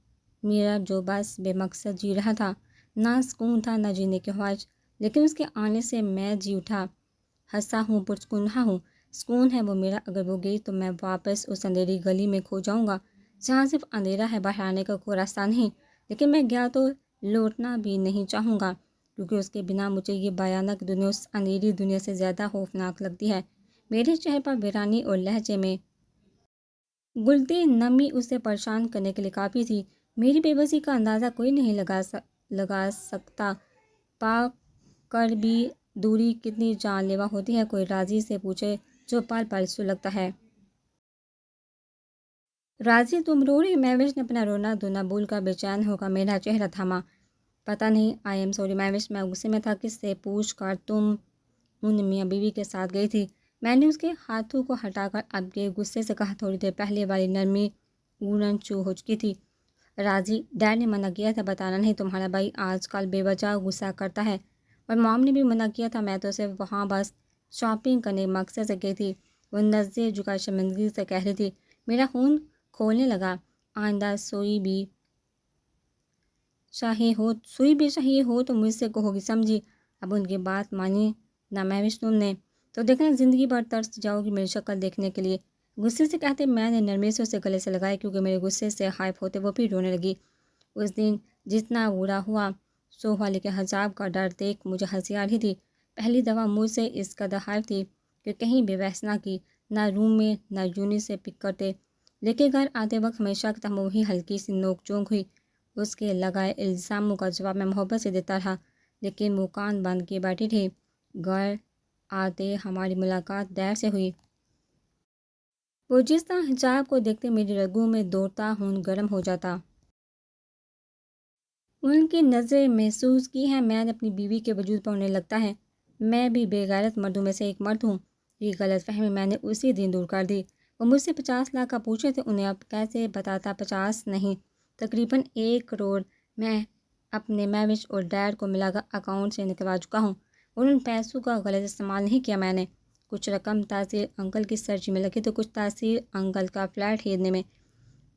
میرا جو بس بے مقصد جی رہا تھا۔ نہ سکون تھا نہ جینے کی خواہش، لیکن اس کے آنے سے میں جی اٹھا، ہنسا ہوں، پرسکون ہوں۔ سکون ہے وہ میرا، اگر وہ گئی تو میں واپس اس اندھیری گلی میں کھو جاؤں گا جہاں صرف اندھیرا ہے، باہر آنے کا کوئی راستہ نہیں۔ لیکن میں گیا تو لوٹنا بھی نہیں چاہوں گا، کیونکہ اس کے بنا مجھے یہ بھیانک دنیا اس اندھیری دنیا سے زیادہ خوفناک لگتی ہے۔ میرے چہرے پر ویرانی اور لہجے میں گلتی نمی اسے پریشان کرنے کے لیے کافی تھی۔ میری بے بسی کا اندازہ کوئی نہیں لگا سکتا، پا کر بھی دوری کتنی جان لیوا ہوتی ہے۔ کوئی راضی سے پوچھے جو پل پل سلگتا ہے۔ راضی تم رو رہی؟ مہوش نے اپنا رونا دھونا بھول کر بے چین ہو کر میرا چہرہ تھاما۔ پتہ نہیں، آئی ایم سوری مہوش، میں غصے میں تھا، کس سے پوچھ کر تم ان میاں بیوی کے ساتھ گئی تھی؟ میں نے اس کے ہاتھوں کو ہٹا کر اب کے غصے سے کہا، تھوڑی دیر پہلے والی نرمی اورن چو ہو چکی تھی۔ راضی، ڈیڈ نے منع کیا تھا، بتانا نہیں، تمہارا بھائی آج کل بے وجہ غصہ کرتا ہے، اور مام نے بھی منع کیا تھا، میں تو صرف وہاں بس شاپنگ کرنے کے مقصد سے گئی تھی۔ وہ نظریں جھکا شرمندگی سے کہہ رہی تھی۔ میرا خون کھولنے لگا۔ آئندہ سوئی بھی چاہیے ہو تو مجھ سے کہو گی، سمجھی؟ اب ان کی بات مانی نہ مہوش تم نے تو دیکھنا زندگی بھر ترس جاؤ گی میری شکل دیکھنے کے لیے۔ غصے سے کہتے میں نے نرمی سے اسے گلے سے لگایا، کیونکہ میرے غصے سے ہائپ ہوتے وہ بھی رونے لگی۔ اس دن جتنا برا ہوا سو ہوا، لیکن حجاب کا ڈر دیکھ مجھے ہنسی آ رہی تھی۔ پہلی دفعہ مجھ سے اس قدر ہائپ تھی کہ کہیں بھی بحث نہ کی، نہ روم میں نہ یونی سے پک کرتے، لیکن گھر آتے وقت ہمیشہ کی طرح وہی ہلکی سی نوک جھونک ہوئی۔ اس کے لگائے الزاموں کا جواب میں محبت سے دیتا رہا، لیکن وہ کان بند کیے بیٹھی تھی۔ گھر آتے ہماری ملاقات دیر سے ہوئی۔ وہ جس طرح حجاب کو دیکھتے میری رگوں میں دوڑتا خون گرم ہو جاتا۔ ان کی نظریں محسوس کی ہیں، میں نے اپنی بیوی کے وجود پر انہیں لگتا ہے میں بھی بے غیرت مردوں میں سے ایک مرد ہوں۔ یہ غلط فہمی میں نے اسی دن دور کر دی۔ وہ مجھ سے 50 لاکھ کا پوچھے تھے، انہیں اب کیسے بتاتا 50 نہیں تقریباً 1 کروڑ میں اپنے مہوش اور ڈیڈ کو ملا کر اکاؤنٹ سے نکلوا چکا ہوں، اور ان پیسوں کا غلط استعمال نہیں کیا میں نے۔ کچھ رقم تاثیر انکل کی سرجری میں لگی تو کچھ تاثیر انکل کا فلیٹ خریدنے میں۔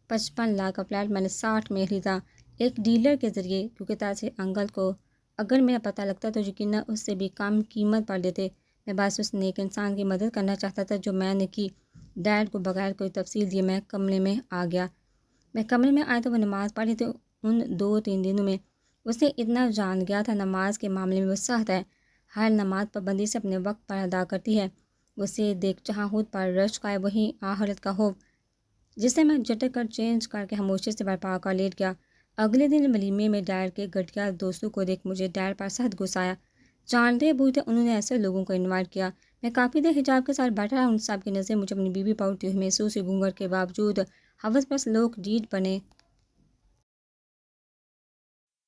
55 لاکھ کا فلیٹ میں نے 60 میں خریدا، ایک ڈیلر کے ذریعے، کیونکہ تاثیر انکل کو اگر میرا پتہ لگتا تو یقیناً اس سے بھی کم قیمت پر دیتے۔ میں بس اس نیک انسان کی مدد کرنا چاہتا تھا جو میں نے کی۔ ڈیڈ کو بغیر کوئی تفصیل دیے میں کمرے میں آ گیا۔ میں کمرے میں آیا تو وہ نماز پڑھ رہی تھی۔ ان 2-3 دنوں میں اس نے اتنا جان گیا تھا، نماز کے معاملے میں وہ سخت ہے، ہر نماز پابندی سے اپنے وقت پر ادا کرتی ہے۔ اسے دیکھ جہاں خود پر رشک آئے وہیں آخرت کا خوف، جسے میں جھٹک کر چینج کر کے خاموشی سے برپا کر لیٹ گیا۔ اگلے دن ولیمے میں ڈیڈ کے گھٹیا دوستوں کو دیکھ مجھے ڈیڈ پر سخت غصہ آیا۔ جانتے بوجھتے انہوں نے ایسے لوگوں کو انوائٹ کیا۔ میں کافی دیر حجاب کے ساتھ بیٹھا رہا، ان سب کی نظریں مجھے اپنی بیوی پر اٹھتی ہوئی محسوس ہوئی۔ گھونگھٹ کے باوجود حوث پرست لوگ ڈیٹ بنے۔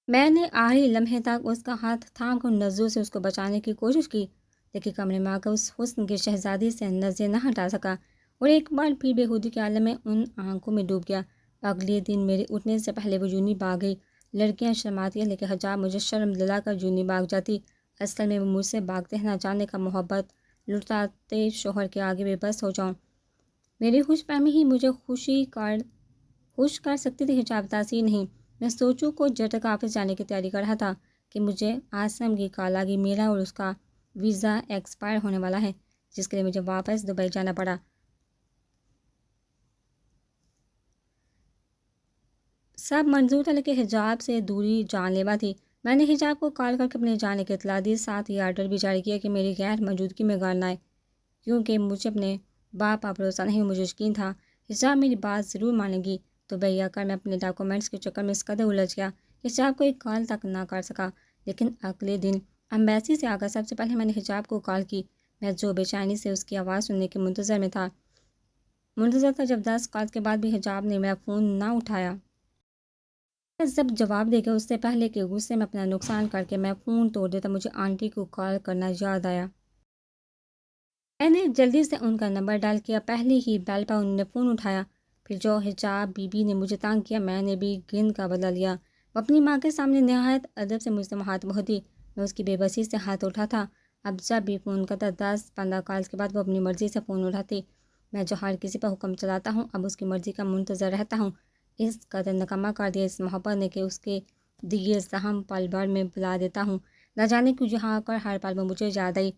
میں نے آخری لمحے تک اس کا ہاتھ تھام کر نظروں سے اس کو بچانے کی کوشش کی، لیکن کمرے میں آ کر اس حسن کی شہزادی سے نظریں نہ ہٹا سکا، اور ایک بار پھر بے خودی کے عالم میں ان آنکھوں میں ڈوب گیا۔ اگلے دن میرے اٹھنے سے پہلے وہ یونی بھاگ گئی۔ لڑکیاں شرماتی ہیں، لیکن حجاب مجھے شرم دلا کر یونی بھاگ جاتی۔ اصل میں وہ مجھ سے بھاگتے ہیں نہ جانے کا محبت لٹاتے شوہر کے آگے بے بس ہو جاؤں۔ میری خوش فہمی ہی مجھے خوش کر سکتی تھی، حجاب تاثیر نہیں۔ میں سوچوں کو جھٹک آفس جانے کی تیاری کر رہا تھا کہ مجھے عاصم کی کال آ گئی، میرا اور اس کا ویزا ایکسپائر ہونے والا ہے، جس کے لیے مجھے واپس دبئی جانا پڑا۔ سب منظور تھا، لیکن حجاب سے دوری جان لیوا تھی۔ میں نے حجاب کو کال کر کے اپنے جانے کی اطلاع دی، ساتھ ہی آرڈر بھی جاری کیا کہ میری غیر موجودگی میں گھر نہ آئے، کیونکہ مجھے اپنے باپ پر بھروسہ نہیں، مجھے یقین تھا حجاب میری بات ضرور مانے گی۔ تو بھیا کر میں اپنے ڈاکومنٹس کے چکر میں اس قدر الجھ گیا کہ حجاب کو ایک کال تک نہ کر سکا۔ لیکن اگلے دن امبیسی سے آ کر سب سے پہلے میں نے حجاب کو کال کی۔ میں جو بے چینی سے اس کی آواز سننے کے منتظر تھا، جب 10 کال کے بعد بھی حجاب نے میرا فون نہ اٹھایا۔ جب جواب دے گا اس سے پہلے کہ غصے میں اپنا نقصان کر کے میں فون توڑ دیتا، مجھے آنٹی کو کال کرنا یاد آیا۔ میں نے جلدی سے ان کا نمبر ڈائل کیا، پہلی ہی بیل پر انہوں نے فون اٹھایا۔ پھر جو حجاب بی بی نے مجھے تنگ کیا، میں نے بھی گن کا بدلہ لیا۔ وہ اپنی ماں کے سامنے نہایت ادب سے مجھ سے مخاطب ہوتی، میں اس کی بے بسی سے ہاتھ اٹھا تھا۔ اب جب بھی فون کرتا 10-15 کالز کے بعد وہ اپنی مرضی سے فون اٹھاتی، میں جو ہر کسی پر حکم چلاتا ہوں اب اس کی مرضی کا منتظر رہتا ہوں۔ اس قدر نکمہ کر دیا اس محبت نے کہ اس کے دیے زحم پل بھر میں بلا دیتا ہوں، نہ جانے کیوں یہاں آ کر ہر پل میں مجھے یاد آئی۔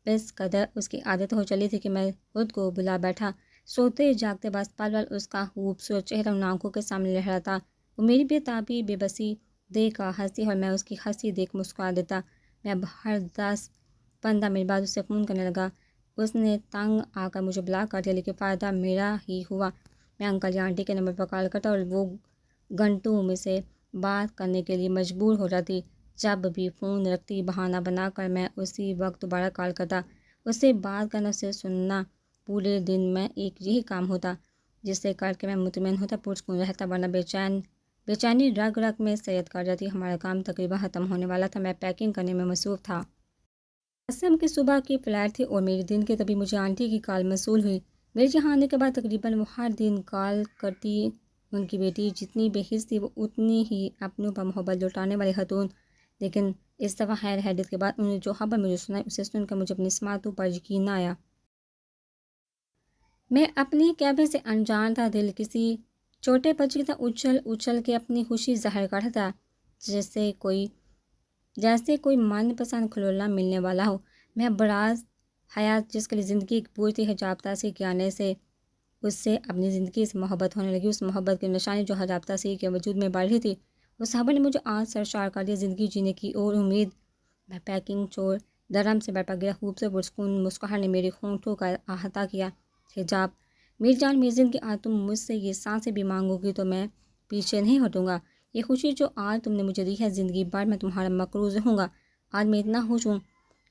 اس قدر اس کی عادت ہو چلی تھی کہ میں خود کو بلا بیٹھا، سوتے جاگتے بس پل پل اس کا خوبصورت چہرہ ان آنکھوں کے سامنے لہراتا۔ وہ میری بے تابی بے بسی دیکھ کر ہنسی اور میں اس کی ہنسی دیکھ مسکرا دیتا۔ میں اب ہر 10-15 منٹ بعد اس سے فون کرنے لگا۔ اس نے تنگ آ کر مجھے بلاک کر دیا، لیکن فائدہ میرا ہی ہوا۔ میں انکل یا آنٹی کے نمبر پر کال کرتا اور وہ گھنٹوں میں سے بات کرنے کے لیے مجبور ہو جاتی۔ جب بھی فون رکھتی بہانہ بنا کر میں اسی وقت دوبارہ کال کرتا۔ اس سے بات کرنا، اسے سننا، پورے دن میں ایک یہی کام ہوتا۔ جس سے کر کے میں مطمئن ہوتا پرسکون رہتا، ورنہ بےچینی رگ رگ میں سید کر جاتی۔ ہمارا کام تقریباً ختم ہونے والا تھا، میں پیکنگ کرنے میں مصروف تھا۔ قسم کی صبح کی فلائٹ تھی اور میرے دن کے تبھی مجھے آنٹی کی کال موصول ہوئی۔ میرے یہاں آنے کے بعد تقریباً وہ ہر دن کال کرتی۔ ان کی بیٹی جتنی بے حس تھی وہ اتنی ہی اپنوں پر محبت لوٹانے والی خاتون، لیکن اس دفعہ خیر حیدت کے بعد انہوں نے جو خبر مجھے سنائی اسے سن کر مجھے اپنی سماعتوں پر یقین نہ آیا۔ میں اپنی کیبن سے انجان تھا، دل کسی چھوٹے بچے کی طرح اچھل اچھل کے اپنی خوشی ظاہر کر رہا تھا، جیسے کوئی من پسند کھلونا ملنے والا ہو۔ میں براز حیات جس کے لیے زندگی ایک پوری تھی، حجاب تاثیر کے آنے سے اس سے اپنی زندگی سے محبت ہونے لگی۔ اس محبت کی نشانی جو حجاب تاثیر کے وجود میں بڑھ رہی تھی، اس خبر نے مجھے آج سرشار کر دیا، زندگی جینے کی اور امید۔ میں پیکنگ چور درم سے برپا گیا، خوبصورت پرسکون مسکراہٹ نے میری ہونٹوں کا احاطہ کیا۔ حجاب میری جان میری زندگی، آج تم مجھ سے یہ سانسیں بھی مانگو گی تو میں پیچھے نہیں ہٹوں گا۔ یہ خوشی جو آج تم نے مجھے دی ہے، زندگی بھر میں تمہارا مقروض رہوں گا۔ آج میں اتنا خوش ہوں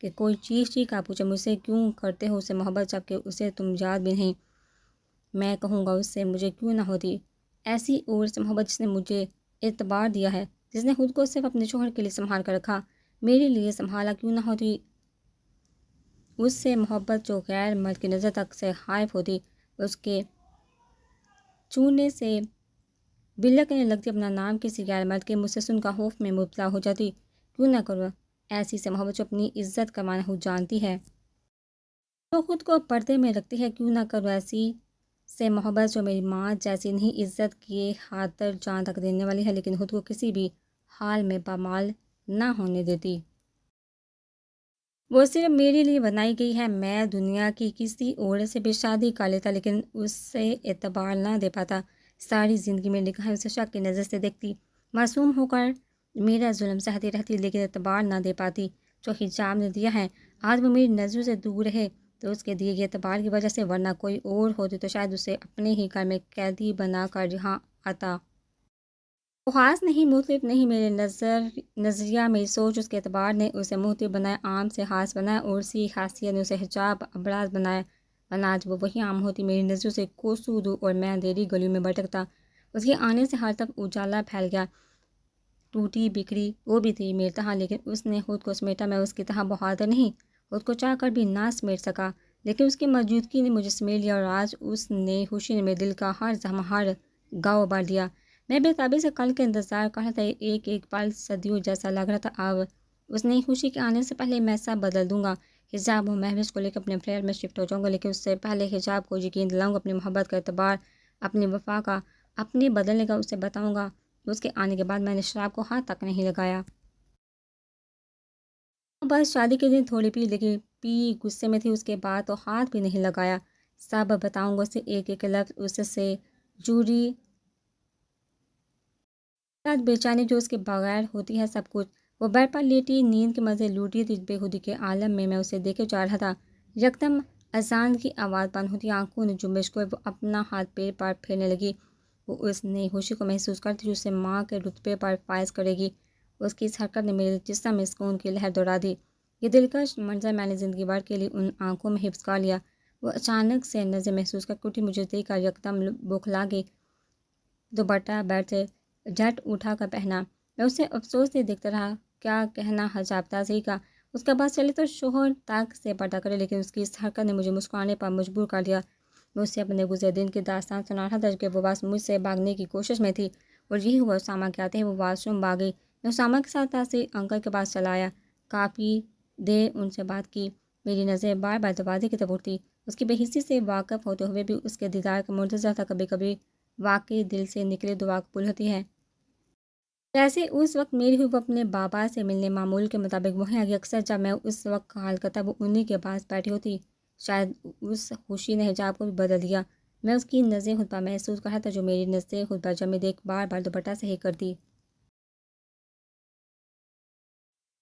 کہ کوئی چیخ کر پوچھے مجھ سے کیوں کرتے ہو اسے محبت، جب کہ اسے تم یاد بھی نہیں۔ میں کہوں گا اس سے مجھے کیوں نہ ہوتی ایسی اور سے محبت جس نے مجھے اعتبار دیا ہے، جس نے خود کو صرف اپنے شوہر کے لیے سنبھال کر رکھا، میرے لیے سنبھالا، کیوں نہ ہوتی اس سے محبت جو غیر مرد کی نظر تک سے خائف ہوتی، اس کے چھونے سے بلکنے لگتی، اپنا نام کسی غیر مرد کے مجھ سے سن کر خوف میں مبتلا ہو جاتی۔ کیوں نہ کرو ایسی سے محبت جو اپنی عزت کا معنی خود جانتی ہے، جو خود کو پردے میں رکھتی ہے۔ کیوں نہ کرو ایسی سے محبت جو میری ماں جیسی نہیں، عزت کی خاطر جان تک دینے والی ہے، لیکن خود کو کسی بھی حال میں پامال نہ ہونے دیتی۔ وہ صرف میرے لیے بنائی گئی ہے۔ میں دنیا کی کسی اور سے بھی شادی کر لیتا، لیکن اس سے اعتبار نہ دے پاتا۔ ساری زندگی میں نگاہیں اسے شک کی نظر سے دیکھتی، معصوم ہو کر میرا ظلم سہتی رہتی، لیکن اعتبار نہ دے پاتی جو حجاب نے دیا ہے۔ آج وہ میری نظروں سے دور رہے تو اس کے دیے گئے اعتبار کی وجہ سے، ورنہ کوئی اور ہوتی تو شاید اسے اپنے ہی گھر میں قیدی بنا کر یہاں آتا۔ وہ خاص نہیں، مختلف نہیں، میرے نظریہ میری سوچ، اس کے اعتبار نے اسے مختلف بنایا، عام سے خاص بنایا، اور اسی خاصیت نے اسے حجاب ابراز بنایا، ورنہ آج وہ وہی عام ہوتی، میری نظروں سے کوسوں دور، اور میں اندھیری گلیوں میں بھٹکتا۔ اس کے آنے سے ہر طرف اجالا پھیل گیا۔ ٹوٹی بکھری وہ بھی تھی میری طرح، لیکن اس نے خود کو سمیٹا، میں اس کی طرح بہادر نہیں، خود کو چاہ کر بھی نہ سمیٹ سکا، لیکن اس کی موجودگی نے مجھے سمیٹ لیا، اور آج اس نئی خوشی نے میرے دل کا ہر زخم، ہر گاؤ بھر دیا۔ میں بے تابی سے کل کے انتظار کر رہا تھا، ایک ایک پل صدیوں جیسا لگ رہا تھا۔ اب اس نئی خوشی کے آنے سے پہلے میں سب بدل دوں گا۔ حجاب و مہوش کو لے کر اپنے فلیٹ میں شفٹ ہو جاؤں گا، لیکن اس سے پہلے حجاب کو یقین دلاؤں گا، اپنی محبت کا اعتبار، اپنی وفا کا، اپنے بدلنے کا اسے بتاؤں گا۔ اس کے آنے کے بعد میں نے شراب کو ہاتھ تک نہیں لگایا۔ بس شادی کے دن تھوڑی پی، لیکن پی غصے میں تھی، اس کے بعد تو ہاتھ بھی نہیں لگایا۔ سب بتاؤں گا اسے، ایک ایک لفظ اس سے جوڑی بے چینی جو اس کے بغیر ہوتی ہے، سب کچھ۔ وہ بیڈ پر لیٹی نیند کے مزے لوٹ رہی تھی، بے خودی کے عالم میں اسے دیکھے جا رہا تھا۔ یکدم اذان کی آواز بند ہوتی، آنکھوں نے جنبش کو، وہ اپنا ہاتھ پیٹ پر پھیرنے لگی۔ وہ اس نئی خوشی کو محسوس کرتی جو اسے ماں کے رتبے پر فائز کرے گی۔ اس کی اس حرکت نے میرے جسم میں سکون کی لہر دوڑا دی۔ یہ دلکش منظر میں نے زندگی بھر کے لیے ان آنکھوں میں حفظ کر لیا۔ وہ اچانک سے نظر محسوس کر اٹھی، مجھے دیکھ کر یکدم بوکھلا گئی، دوپٹہ بیڈ سے جھٹ اٹھا کر پہنا۔ میں اسے افسوس سے دیکھتا رہا، کیا کہنا حجاب تاثیر کا، اس کا بس چلے تو شوہر تک سے پردہ کرے، لیکن اس کی اس حرکت نے مجھے مسکرانے پر مجبور کر دیا۔ میں اسے اپنے گزرے دن کی داستان سنا رہا تھا کہ وہ بس مجھ سے بھاگنے کی کوشش میں تھی، اور یہی ہوا۔ اسامہ کے آتے ہی وہ واش روم بھاگ گئی۔ میں اسامہ کے ساتھ تاثیر انکل کے پاس چلا آیا، کافی دیر ان سے بات کی۔ میری نظریں بار بار دروازے کی طرف اٹھتی، اس کی بے حسی سے واقف ہوتے ہوئے بھی اس کے دیدار کا منتظر تھا۔ کبھی کبھی واقعی دل سے نکلے دعا قبول ہوتی ہے، جیسے اس وقت میری ہوئی۔ وہ اپنے بابا سے ملنے معمول کے مطابق وہیں آگئی۔ اکثر جب میں اس وقت کال کرتا وہ انہی کے پاس بیٹھی ہوتی۔ شاید اس خوشی نے حجاب کو بھی بدل دیا۔ میں اس کی نظریں خود پر محسوس کر رہا تھا، جو میری نظریں خود پر جمے دیکھ بار بار دوپٹہ صحیح کرتی۔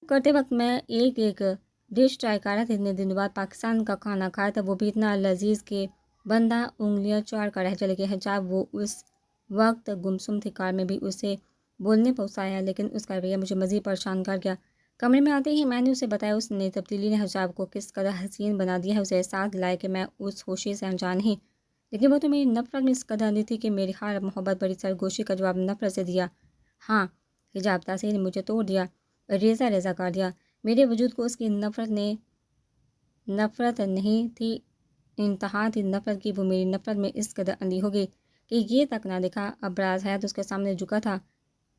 کرتے وقت میں ایک ایک ڈش ٹرائی کر رہا تھا۔ اتنے دنوں بعد پاکستان کا کھانا کھایا تھا، وہ بھی اتنا لذیذ کہ بندہ انگلیاں چاٹ کر رہ چلے گیا۔ حجاب وہ اس وقت گمسم تھی، کار میں بھی اسے بولنے پر غصہ آیا، لیکن اس کا رویہ مجھے مزید پریشان کر گیا۔ کمرے میں آتے ہی میں نے اسے بتایا اس نئی تبدیلی نے حجاب کو کس قدر حسین بنا دیا ہے، اسے احساس دلایا کہ میں اس خوشی سے انجان نہیں، لیکن وہ تو میری نفرت میں اس قدر اندھی تھی کہ میری ہر محبت بڑی سرگوشی کا جواب نفرت سے دیا۔ ہاں، حجاب تاثیر نے مجھے توڑ دیا، ریزہ ریزہ کر دیا۔ میرے وجود کو اس کی نفرت نہیں تھی، انتہا تھی نفرت کی۔ وہ میری نفرت میں اس قدر اندھی ہو گئی کہ یہ تک نہ دیکھا۔ اب راز حیات اس کے سامنے جھکا تھا،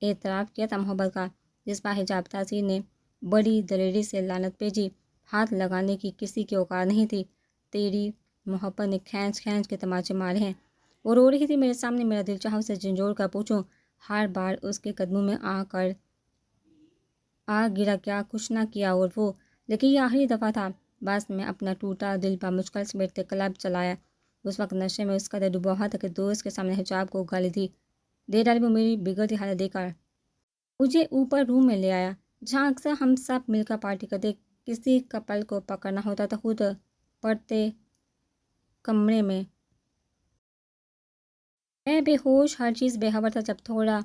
اعتراف کیا تھا محبت کا، جس پر حجاب تاثیر نے بڑی دلیری سے لعنت بھیجی۔ ہاتھ لگانے کی کسی کی اوقات نہیں تھی۔ تیری محبت نے کھینچ کھینچ کے تماچے مارے ہیں۔ وہ رو رہی تھی میرے سامنے، میرا دل چاہا اسے جھنجھوڑ کر پوچھوں، ہر بار اس کے قدموں میں آ گرا کیا کچھ نہ کیا اور وہ، لیکن یہ آخری دفعہ تھا۔ بس میں اپنا ٹوٹا دل پر مشکل سمیٹتے کلب چلایا۔ اس وقت نشے میں اس قدر ڈوبا ہوا تھا کہ دوست کے سامنے حجاب کو گالی دے ڈالی۔ وہ میری بگڑتی حالت دیکھ کر مجھے اوپر روم میں لے آیا، جہاں اکثر ہم سب مل کر پارٹی کرتے۔ کسی کپل کو پکڑنا ہوتا تو خود پڑتے کمرے میں میں بے ہوش، ہر چیز بے خبر تھا۔ جب تھوڑا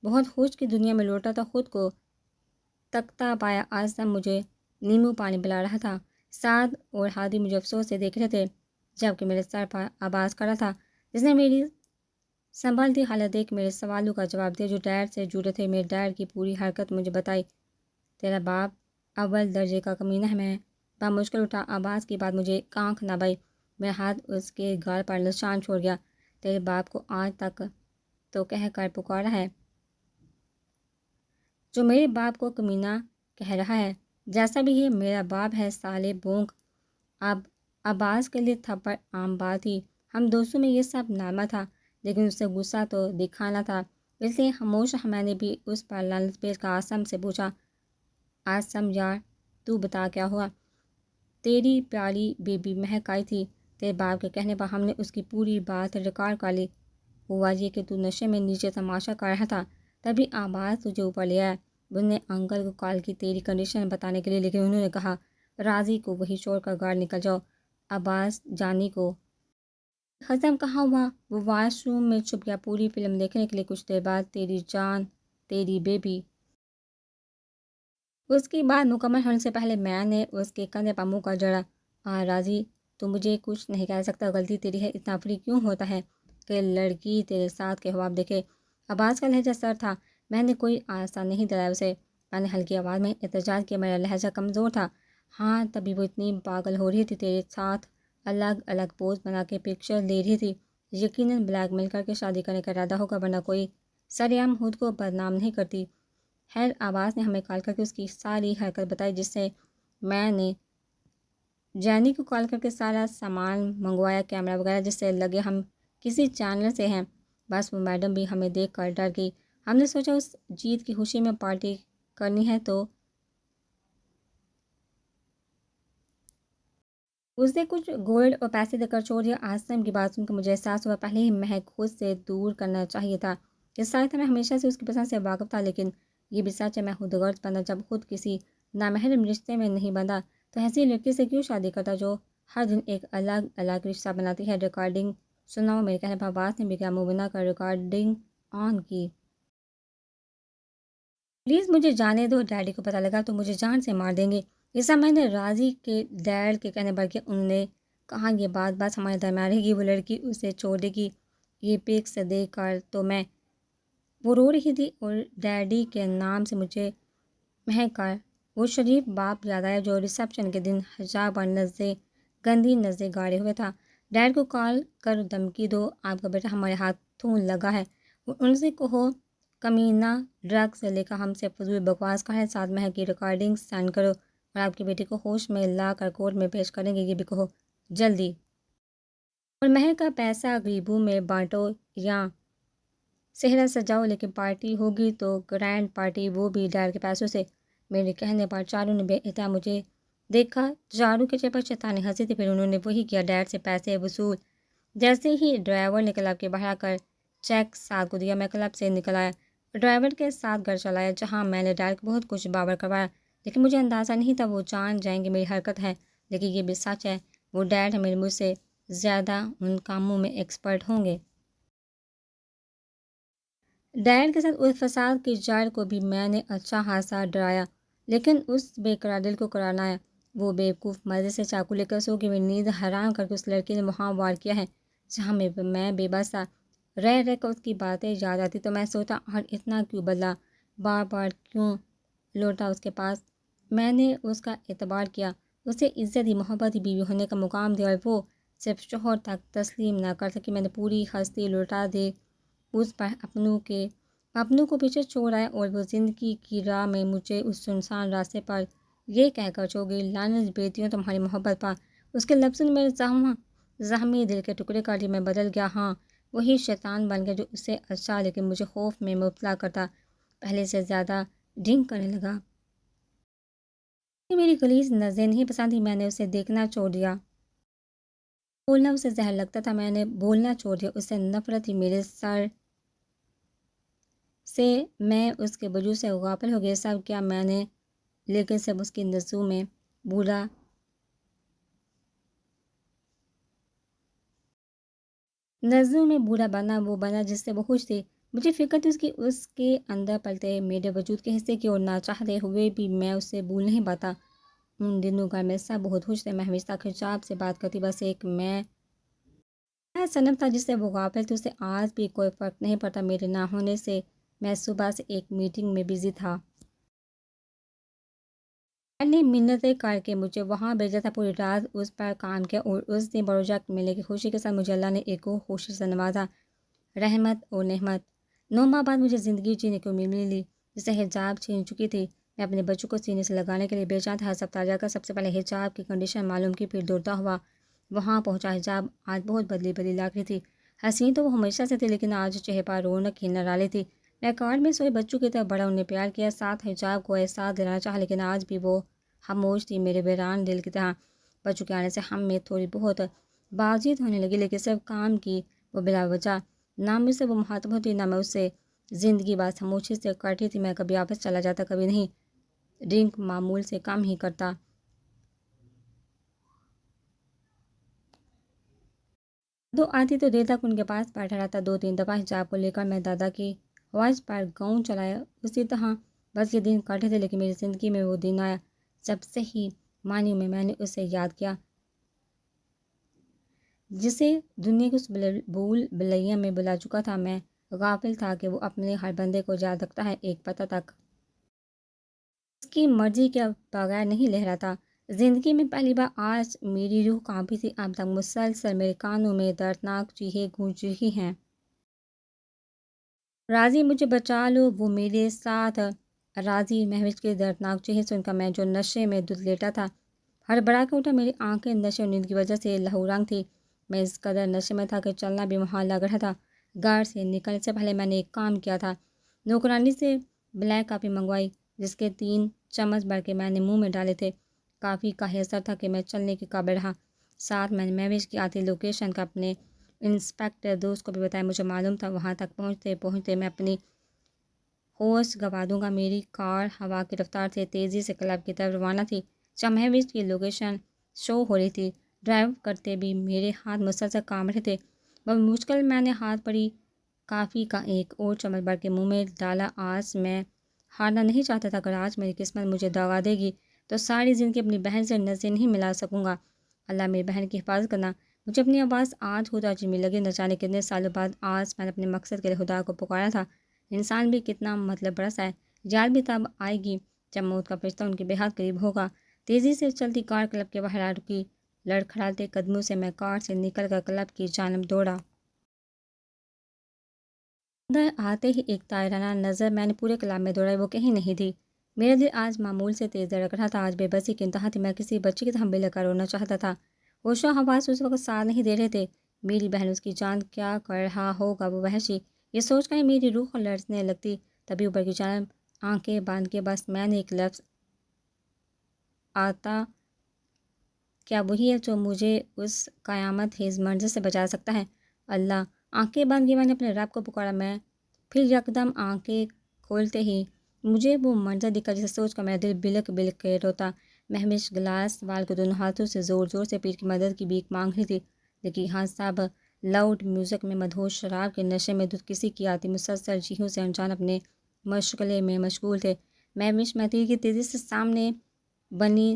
بہت ہوش کی دنیا میں لوٹا تو خود کو تکتا پایا آسم مجھے نیمبو پانی پلا رہا تھا۔ سعد اور ہادی مجھے افسوس سے دیکھ رہے تھے، جبکہ میرے سر پر آواز کھڑا تھا، جس نے میری سنبھلتی حالت دیکھ میرے سوالوں کا جواب دیا جو ڈیڈ سے جڑے تھے۔ میرے ڈیڈ کی پوری حرکت مجھے بتائی۔ تیرا باپ اول درجے کا کمینہ ہے۔ میں بمشکل اٹھا، آواز کی بات مجھے کانکھ نہ پائی۔ میرا ہاتھ اس کے گال پر نشان چھوڑ گیا۔ تیرے باپ کو آج تک تو کہہ کر پکارا ہے، جو میرے باپ کو کمینہ کہہ رہا ہے، جیسا بھی یہ میرا باپ ہے سالے بونک۔ اب عباس کے لیے تھپڑ عام بات تھی۔ ہم دوستوں میں یہ سب نارمل تھا، لیکن اسے غصہ تو دکھانا تھا، اس لیے خاموش میں نے بھی اس پر لعنت بھیج کر آسم سے پوچھا، آسم یار تو بتا کیا ہوا؟ تیری پیاری بیبی مہک آئی تھی۔ تیرے باپ کے کہنے پر ہم نے اس کی پوری بات ریکارڈ کر لی۔ ہوا یہ کہ تو نشے میں نیچے تماشا کر رہا تھا، تبھی آواز تجھے اوپر لے آیا۔ انہوں نے انکل کو کال کی تیری کنڈیشن بتانے کے لیے، لیکن انہوں نے کہا راضی کو وہی چھوڑ کر گھر نکل جاؤ۔ عباس جانی کو ہضم کہاں ہوا، وہ واش روم میں چھپ گیا پوری فلم دیکھنے کے لیے۔ کچھ دیر بعد تیری جان، تیری بیبی، اس کی بات مکمل ہونے سے پہلے میں نے اس کے کندھے پر منہ کر جڑا۔ راضی تو مجھے کچھ نہیں کہہ سکتا، غلطی تیری ہے۔ اتنا فری کیوں ہوتا ہے کہ لڑکی تیرے ساتھ کے خواب دیکھے؟ عباس کا لہجہ سر تھا، میں نے کوئی آسا نہیں دلایا اسے۔ میں نے ہلکی آواز میں احتجاج کیا، میرا لہجہ کمزور تھا۔ ہاں تبھی وہ اتنی پاگل ہو رہی تھی، تیرے ساتھ الگ الگ پوز بنا کے پکچر لے رہی تھی۔ یقیناً بلیک میل کر کے شادی کرنے کا ارادہ ہوگا، ورنہ کوئی سرعام خود کو بدنام نہیں کرتی۔ خیر عباس نے ہمیں کال کر کے اس کی ساری حرکت بتائی، جس سے میں نے جینی کو کال کر کے سارا سامان منگوایا، کیمرہ وغیرہ، جس سے لگے ہم کسی چینل سے ہیں۔ بس وہ میڈم بھی ہمیں دیکھ کر ڈر گئی۔ ہم نے سوچا اس جیت کی خوشی میں پارٹی کرنی ہے تو اس نے کچھ گولڈ اور پیسے دے کر چھوڑ دیا۔ آسم کی بات سن کر مجھے احساس ہوا پہلے ہی مہک خود سے دور کرنا چاہیے تھا۔ اس سال میں ہمیشہ سے اس کی پسند سے واقف تھا، لیکن یہ بھی سچ ہے میں خود غرض بندہ جب خود کسی نامحرم رشتے میں نہیں بندھا تو ایسی لڑکی سے کیوں شادی کرتا جو ہر دن ایک الگ الگ رشتہ بناتی ہے۔ ریکارڈنگ سناؤ، میرے کہنے پر عباس نے بھی کیا منہ بنا کر ریکارڈنگ آن کی۔ پلیز مجھے جانے دو، ڈیڈی کو پتہ لگا تو مجھے جان سے مار دیں گے۔ یہ سب میں نے راضی کے ڈیڈ کے کہنے پر کیا۔ انہوں نے کہا یہ بات بس ہمارے درمیان رہے گی، وہ لڑکی اسے چھوڑ دے گی۔ یہ پکس دیکھ کر تو میں وہ رو رہی تھی اور ڈیڈی کے نام سے مجھے مہک کر وہ شریف باپ یاد آیا جو ریسیپشن کے دن حجاب اور گندی نظریں گاڑے ہوئے تھا۔ ڈیڈ کو کال کر دھمکی دو، آپ کا بیٹا ہمارے ہاتھوں لگا ہے، ان سے کہو کمینہ ڈرگ سے لے کر ہم سے فضول بکواس کا ہے، ساتھ مہک کی ریکارڈنگ سینڈ کرو اور آپ کی بیٹی کو ہوش میں لا کر کورٹ میں پیش کریں گے، یہ بھی کہو جلدی۔ اور مہک کا پیسہ غریبوں میں بانٹو یا صحرا سجاؤ، لیکن پارٹی ہوگی تو گرینڈ پارٹی، وہ بھی ڈیڈ کے پیسوں سے۔ میرے کہنے پر چاروں نے بے احتیاط مجھے دیکھا۔ چاروں کے چہرے پر شیطانی ہنسی تھی، پھر انہوں نے وہی کیا، ڈیڈ سے پیسے وصول۔ جیسے ہی ڈرائیور نے کلب کے باہر آ کر چیک ساتھ کو دیا، میں کلب سے نکل آیا، ڈرائیور کے ساتھ گھر چلایا، جہاں میں نے ڈیڈ کو بہت کچھ باور کروایا، لیکن مجھے اندازہ نہیں تھا وہ جان جائیں گے میری حرکت ہے۔ لیکن یہ بھی سچ ہے وہ ڈیڈ میرے مجھ سے زیادہ ان کاموں میں ایکسپرٹ ہوں گے۔ ڈیڈ کے ساتھ اس فساد کی جڑ کو بھی میں نے اچھا خاصا ڈرایا، لیکن اس بے قرار دل کو قرار نہ آیا۔ وہ بیوقوف مزے سے چاقو لے کر سو گئی، میری نیند حرام کر کے اس لڑکی نے وہاں وار کیا ہے۔ جہاں میں بے بس تھا، رہ رہ کر اس کی باتیں یاد آتی تو میں سوچا اور اتنا کیوں بدلا، بار بار کیوں لوٹا اس کے پاس۔ میں نے اس کا اعتبار کیا، اسے عزت دی، محبت دی، بیوی ہونے کا مقام دیا، اور وہ صرف شوہر تک تسلیم نہ کر سکی۔ میں نے پوری ہستی لوٹا دے اس پر، اپنوں کو پیچھے چھوڑ آیا، اور وہ زندگی کی راہ میں مجھے اس سنسان راستے پر یہ کہہ کر چھوڑ گئی، لعنت بیتی ہوں تمہاری محبت پر۔ اس کے لفظوں نے میرے زخمی دل کے ٹکڑے کر دیے۔ میں بدل گیا، ہاں وہی شیطان بن گیا جو اس سے اچھا لیکن مجھے خوف میں مبتلا کرتا، پہلے سے زیادہ ڈرنک کرنے لگا۔ میری غلیظ نظریں نہیں پسند تھی، میں نے اسے دیکھنا چھوڑ دیا، بولنا اسے زہر لگتا تھا، میں نے بولنا چھوڑ دیا، اس سے نفرت تھی میرے سر سے، میں اس کے وجود سے غافل ہو گیا، سب کیا میں نے، لیکن سب اس کی نظروں میں برا بنا، وہ بنا جس سے وہ خوش تھی۔ مجھے فکر تھی اس کے اندر پلتے میرے وجود کے حصے کی، اور نہ چاہتے ہوئے بھی میں اسے بھول نہیں پاتا۔ ان دنوں گھر میں سب بہت خوش تھے، میں ہمیشہ حجاب سے بات کرتی، بس ایک میں صنم تھا جس سے وہ غافل تھی، اسے آج بھی کوئی فرق نہیں پڑتا میرے نہ ہونے سے۔ میں صبح سے ایک میٹنگ میں بزی تھا، میں نے منتیں کر کے مجھے وہاں بھیجا تھا، پوری رات اس پر کام کیا، اور اس دن پروجیکٹ ملنے کی خوشی کے ساتھ مجھے اللہ نے ایک اور خوشی سے نوازا، رحمت اور نعمت۔ 9 ماہ بعد مجھے زندگی جینے کو ملی جسے حجاب چھین چکی تھی۔ میں اپنے بچوں کو سینے سے لگانے کے لیے بے چین تھا، ہر ہسپتال جا کر سب سے پہلے حجاب کی کنڈیشن معلوم کی، پھر دوڑتا ہوا وہاں پہنچا۔ حجاب آج بہت بدلی لگ رہی تھی، حسین تو وہ ہمیشہ سے تھی، لیکن آج چہرے پر رونق کھیلنے والی تھی۔ میں کار میں سوئے بچوں کی طرف بڑا، انہیں پیار کیا، ساتھ حجاب کو احساس دلانا چاہا، لیکن آج بھی وہ خاموش تھی، میرے ویران دل کی طرح۔ بچوں کے آنے سے ہم میں تھوڑی بہت بات چیت ہونے لگی، لیکن صرف کام کی، وہ بلا وجہ، نہ مجھ سے وہ مخاطب ہوتی، نہ میں اس سے۔ زندگی بات خاموشی سے کٹی تھی، میں کبھی آفس چلا جاتا، کبھی نہیں، ڈرنک معمول سے کم ہی کرتا، دو آتی تو دیر تک ان کے پاس بیٹھا رہتا۔ 2-3 دفعہ حجاب کو لے کر میں دادا کی وائس پر گاؤں چلایا، اسی طرح بس یہ دن کٹے تھے، لیکن میری زندگی میں وہ دن آیا جب صحیح معنیوں میں نے اسے یاد کیا، جسے دنیا کی اس بھول بھلیا میں بلا چکا تھا۔ میں غافل تھا کہ وہ اپنے ہر بندے کو یاد رکھتا ہے، ایک پتہ تک اس کی مرضی کے بغیر نہیں لہراتا۔ زندگی میں پہلی بار آج میری روح کانپی تھی، اب تک مسلسل میرے کانوں میں دردناک چیخیں گونج رہی ہیں، راضی مجھے بچا لو، وہ میرے ساتھ۔ راضی مہوش کے دردناک چیخیں سن کر میں جو نشے میں دھت لیٹا تھا ہڑبڑا کے اٹھا، میری آنکھیں نشے اور نیند کی وجہ سے لہو رنگ تھی، میں اس قدر نشے میں تھا کہ چلنا بھی محال لگ رہا تھا۔ گھر سے نکلنے سے پہلے میں نے ایک کام کیا تھا، نوکرانی سے بلیک کافی منگوائی، جس کے 3 چمچ بھر کے میں نے منہ میں ڈالے تھے۔ کافی کا یہ اثر تھا کہ میں چلنے کے قابل رہا۔ ساتھ میں نے مہوش کی آتی لوکیشن کا اپنے انسپیکٹر دوست کو بھی بتایا، مجھے معلوم تھا وہاں تک پہنچتے میں اپنی ہوش گنوا دوں گا۔ میری کار ہوا کی رفتار سے تیزی سے کلب کی طرف روانہ تھی، جہاں مہوش کی لوکیشن شو ہو رہی تھی۔ ڈرائیو کرتے بھی میرے ہاتھ مسلسل کام رہے تھے، بہت مشکل میں نے ہاتھ پڑی کافی کا ایک اور چمچ بھر کے منہ میں ڈالا۔ آج میں ہارنا نہیں چاہتا تھا، اگر آج میری قسمت مجھے دغا دے گی تو ساری زندگی اپنی بہن سے نظریں نہیں ملا سکوں گا۔ اللہ میری بہن کی حفاظت کرنا۔ مجھے اپنی آواز آج خدا جی میں لگی، نہ جانے کتنے سالوں بعد آج میں نے اپنے مقصد کے لیے خدا کو پکارا تھا۔ انسان بھی کتنا مطلب برسا ہے، یاد بھی تب آئے گی جب موت کا فرشتہ ان کے بے حد قریب ہوگا۔ تیزی سے چلتی کار کلب کے باہر رکی، لڑکھڑاتے قدموں سے میں کار سے نکل کر کلب کی جانب دوڑا۔ اندر آتے ہی ایک طائرانہ نظر میں نے پورے کلب میں دوڑائی، وہ کہیں نہیں تھی۔ میرا دل آج معمول سے تیز دھڑک رہا تھا، آج بے بسی کی انتہا تھی، میں کسی بچے کی طرح بے کر رونا چاہتا تھا۔ ہوش و حواس اس وقت ساتھ نہیں دے رہے تھے، میری بہن، اس کی جان کیا کر رہا ہوگا وہ وحشی، یہ سوچ کر میری روح لرزنے لگتی۔ تبھی اوپر کی جانب آنکھیں باندھ کے بس میں نے ایک لفظ، آتا، کیا وہی ہے جو مجھے اس قیامت خیز منظر سے بچا سکتا ہے؟ اللہ! آنکھیں بند کی میں نے اپنے رب کو پکارا، میں پھر یکدم آنکھیں کھولتے ہی مجھے وہ منظر دکھا جسے سوچ کر میرا دل بلک بلک کے روتا۔ مہوش گلاس وال کو دونوں ہاتھوں سے زور زور سے پیٹ کی مدد کی بھیک مانگ رہی تھی، لیکن یہاں سب لاؤڈ میوزک میں مدہوش شراب کے نشے میں دودھ کسی کی آتی مسلسل چیخوں سے انجان اپنے مشغلے میں مشغول تھے۔ مہوش میں تیر کی تیزی سے سامنے بنی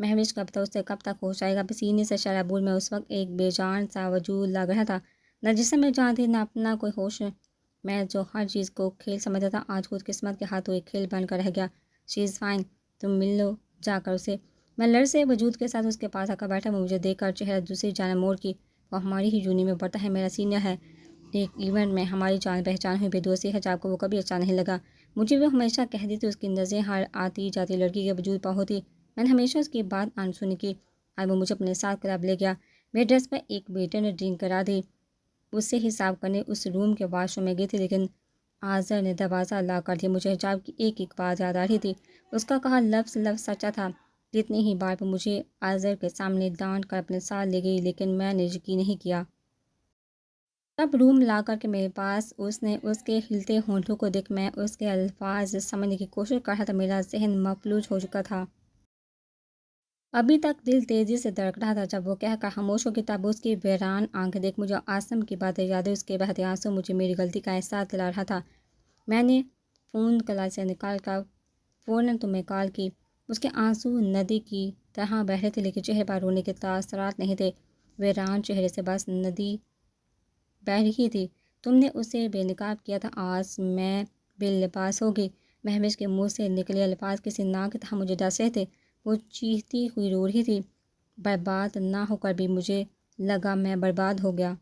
مہوش کا پتہ اسے کب تک ہوش آئے گا؟ پسینے سے شرابور میں اس وقت ایک بے جان سا وجود لگ رہا تھا، نہ جسم میں جان تھی نہ اپنا کوئی ہوش۔ میں جو ہر چیز کو کھیل سمجھتا تھا آج خود قسمت کے ہاتھوں ایک کھیل بن کر رہ گیا۔ شی از فائن، تم مل لو جا کر اسے۔ میں لرزے وجود کے ساتھ اس کے پاس آ کر بیٹھا۔ وہ مجھے دیکھ کر چہرہ دوسری جانب موڑ کی۔ وہ ہماری ہی یونین میں پڑھتا ہے، میرا سینئر ہے، ایک ایونٹ میں ہماری جان پہچان ہوئی بے دوستی ہے۔ جب کو وہ کبھی اچھا نہیں لگا مجھے، وہ ہمیشہ کہتی تھی، اس کی نظریں ہر آتی جاتی لڑکی کے وجود پر ہوتی۔ میں نے ہمیشہ اس کی بات انسنی کی۔ آج وہ مجھے اپنے ساتھ کلب لے گیا۔ میرے ڈریس پر ایک ویٹر نے ڈرنک کرا دی۔ اس سے حساب کرنے اس روم کے واش روم میں گئی تھی، لیکن آذر نے دروازہ لاک کر دیا۔ مجھے حجاب کی ایک ایک بات یاد آ رہی تھی، اس کا کہا لفظ لفظ سچا تھا۔ کتنی ہی بار وہ مجھے آذر کے سامنے ڈانٹ کر اپنے ساتھ لے گئی، لیکن میں نے یقین نہیں کیا۔ تب روم لا کر کے میرے پاس اس نے اس کے ہلتے ہونٹوں کو دیکھ میں اس کے الفاظ سمجھنے کی کوشش کر رہا تھا۔ میرا ذہن مفلوج ہو چکا تھا۔ ابھی تک دل تیزی سے دھڑک رہا تھا۔ جب وہ کہہ کر خاموش ہو گئی تب اس کی ویران آنکھیں دیکھ مجھے عاصم کی باتیں یاد ہے۔ اس کے بہتے آنسو مجھے میری غلطی کا احساس دلا رہا تھا۔ میں نے فون کلاس سے نکال کر فوراً تمہیں کال کی۔ اس کے آنسو ندی کی طرح بہہ رہے تھے، لیکن چہرے پر رونے کے تاثرات نہیں تھے۔ ویران چہرے سے بس ندی بہہ رہی تھی۔ تم نے اسے بے نقاب کیا تھا، آج میں بے لباس ہوگی۔ مہوش کے منہ سے نکلے الفاظ کسی ناک کی طرح مجھے ڈس رہے تھے۔ وہ چیختی ہوئی رو رہی تھی۔ برباد نہ ہو کر بھی مجھے لگا میں برباد ہو گیا۔